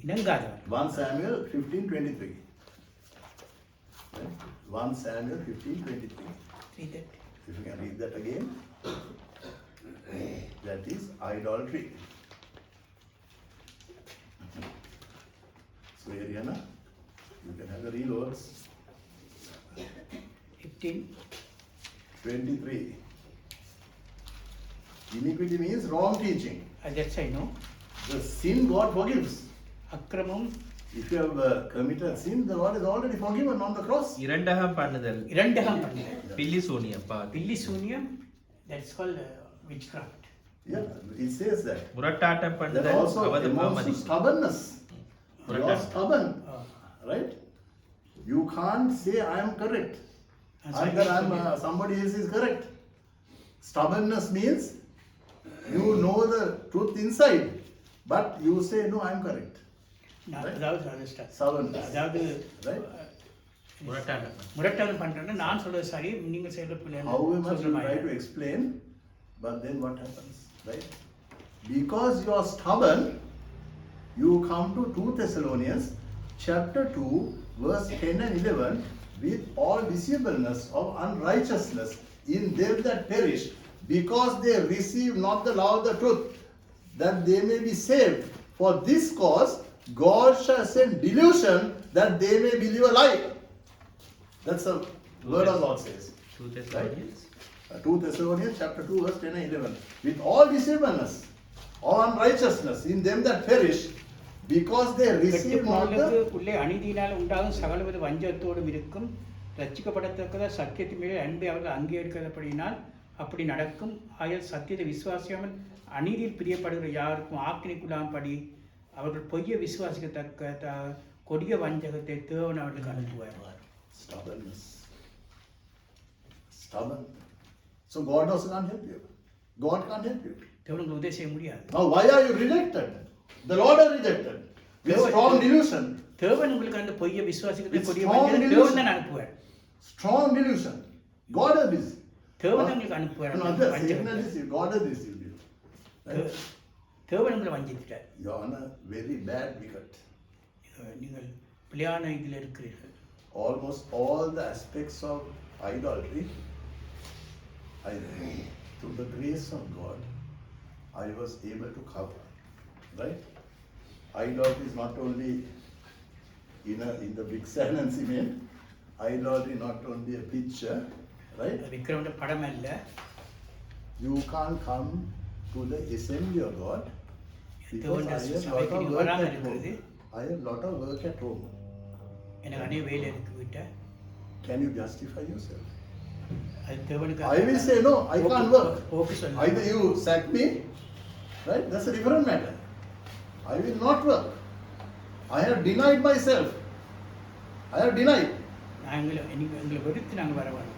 இனங்காதவர். 1 Samuel 15:23. Right? 1 Samuel 15:23. Read that. If you can read that again, that is idolatry. So Ariana, you can have the reloads. 15. 23. Iniquity means wrong teaching. That's I know. The sin God forgives. அக்கிரமம் If you have committed sin, the Lord is already forgiven on the cross. இரண்டகம் பண்ணுதல். இரண்டகம் பண்ணுதல். பில்லி சூனியப்பா. பில்லி சூனியம், that's called witchcraft. Yeah, it says that. முரட்டாட்டம் That பண்ணுதல் also அவதம் amounts to அவமதிப்பு. stubbornness. You are stubborn, Uh, right? You can't say I am correct. Somebody else is correct. Stubbornness means you know the truth inside, but you say no, I am correct. அதாவது understand. Stubbornness, அதாவது right? முரட்டாட்டம். முரட்டாட்டம் பண்றேன்னா நான் சொல்றது சரி, நீங்க செய்யற பிள்ளை. However much you try to explain, but then what happens, right? Because you are stubborn, you come to 2 Thessalonians chapter 2 verse 10 and 11, with all deceivableness of unrighteousness in them that perish, because they receive not the law of the truth, that they may be saved. For this cause God shall send delusion, that they may believe a lie. That's the word of God says. 2 Thessalonians. 2 Thessalonians chapter 2 verse 10 and 11. With all deceivableness, all unrighteousness in them that perish, because they receive not the... உள்ளே அநீதியினால் உண்டாகும் சகலவித வஞ்சத்தோடும் இருக்கும். ரட்சிக்கப்படத்தக்கத சத்தியத்தின் மேலே அன்பை அவர்கள் அங்கீகரிக்கிறபடியினால் அப்படி நடக்கும். ஆயல் சத்தியத்தை விசுவாசியாமல் அநீதியில் பிரியப்படுகிற யாருக்கும் ஆக்கினைக்குள்ளாம்படி அவர்கள் பொய்யை விசுவாசிக்கத்தக்க கொடிய வஞ்சகத்தை தேவன் அவர்களுக்கு அனுப்புவார். Stubbornness. Stubborn. So God also can't help you. God can't help you. தேவனுக்கு உதவி செய்ய முடியாது. Now why are you rejected? The Lord has rejected. With strong delusion. தேவன் உங்களுக்கு அந்த பொய்யை விசுவாசிக்கிறத It's கொடிய strong வஞ்சகத்தை delusion. தேவன் தான் அனுப்புவார். Strong delusion. God has this. தேவன் உங்களுக்கு அனுப்புவார். No, Satan has deceived. God has deceived you. Right? தேவன் உங்களை வஞ்சித்தார். You are on a very bad wicket. நீங்கள் பிள்ளையான இதில் இருக்கிறீர்கள். Almost all the aspects of idolatry through the grace of God, I was able to cover, right? Idolatry is not only in the big sand and cement. Idolatry not only a picture, right? விக்கிரமோட படம் அல்ல. You can't come to the assembly of God because தேவனுடைய I have சபைக்கு lot of நீங்க work வராம at இருக்கிறது. home. I have lot of work at home. எனக்கு அநேக வேலை இருக்கு வீட்டை. Can you justify yourself? அது தேவனுக்கு I will say no, I can't work. போக்கு சொல்லலாம். Either you sack me, right? That's a different matter. I will not work. I have denied myself. I have denied. எங்களை வெறுத்து நாங்கள் வர வேணும்.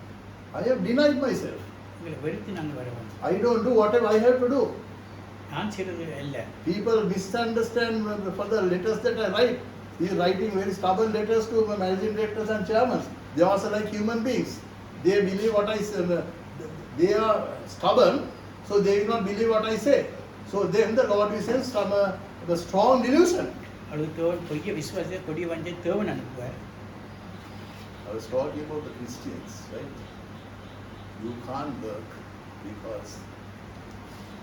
I have denied myself. எங்களை வெறுத்து நாங்கள் வர வேணும். I don't do whatever I have to do. நான் செய்கிறது அல்ல. People misunderstand for the letters that I write. He is writing very stubborn letters to managing directors and chairmen. They are also like human beings. They believe what I say. They are stubborn, so they will not believe what I say. So then the Lord will send the strong delusion. அவளுக்கு தேவன் பொய்ய விசுவாசத்தை கொடிய வஞ்சை தேவன் அனுப்புவார். I was talking about the Christians, right? You can't work because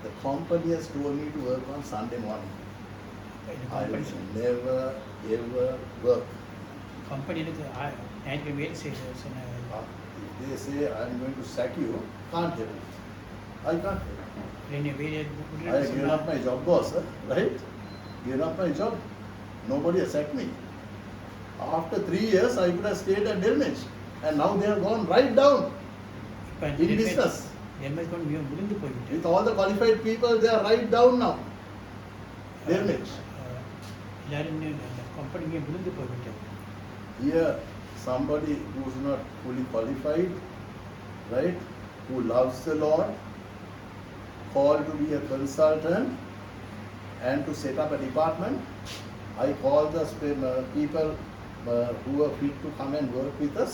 the company has told me to work on Sunday morning. I will never ever work. Company எனக்கு ஞாயிற்றுக்கிழமை வேலை செய்ய சொன்னாங்க. If they say I am going to sack you, can't help it. I can't help it. என்னை வேலையை I have given up my job, boss, right? Given up my job. Nobody has sacked me. After 3 years, I could have stayed at Delmage, and now they have gone right down in business. டெல்மேஜ் கொண்டு மிக முடிந்து போய்விட்டு. With all the qualified people, they are right down now. Delmage. எல்லாரும் company மிக முடிந்து போய்விட்டது. Here, somebody who is not fully qualified, right? Who loves the Lord, called to be a consultant and to set up a department. I call the people who are fit to come and work with us,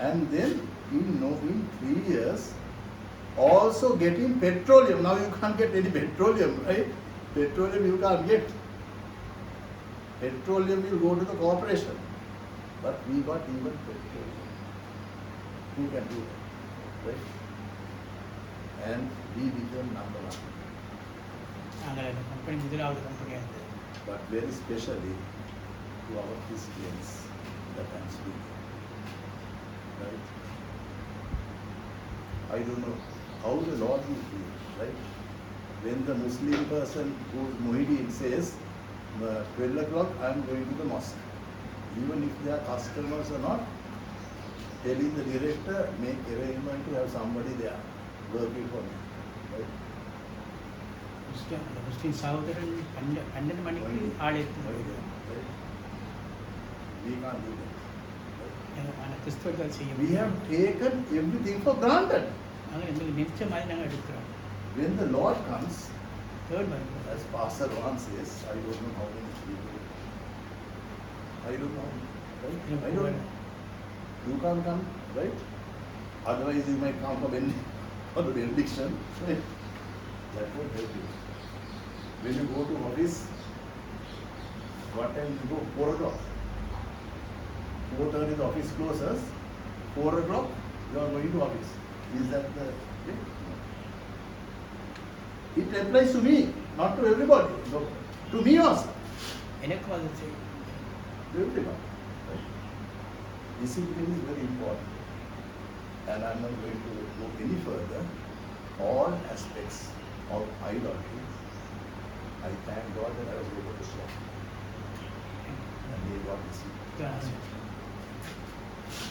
and then in 3 years also getting petroleum. Now you can't get any petroleum, right? Petroleum you can't get. Petroleum will go to the corporation, but we got even petroleum. Who can do that, right? And we became number 1. நாங்கள் அந்த company முதலாவது கம்பெனியாக இருந்தது. But very specially to our Christians that I'm speaking, right? I don't know how the Lord will feel, right? When the Muslim person who's Muhyiddin says, 12 o'clock I am going to the mosque. Even if they are customers or not, telling the director, make arrangement to have somebody there working for me, right? முஸ்லீம் சகோதரன் 12 மணிக்கு ஆள் எடுத்து வருகிறார். We can't do that. ஆனால் கிறிஸ்தவர்கள் செய்ய We have taken everything for granted. நாங்கள் எங்களுக்கு நினைச்ச மாதிரி நாங்கள் எடுக்கிறோம். When the Lord comes, third வருது. as Pastor Ron says, I don't know how many people. I don't know, right? I don't know. You can't come, right? Otherwise you might come for the benediction, right? That won't help you. When you go to office, what time you go? 4 o'clock. 4:30 the office closes. 4 o'clock you are going to office. Is that the way? No. It applies to me, not to everybody. No. To me also. எனக்கும் அது செய்யும். To everyone. Right? Discipline is very important. And I am not going to go any further. All aspects of idolatry, I thank God that I was able to stop. And may God bless you. Gracias.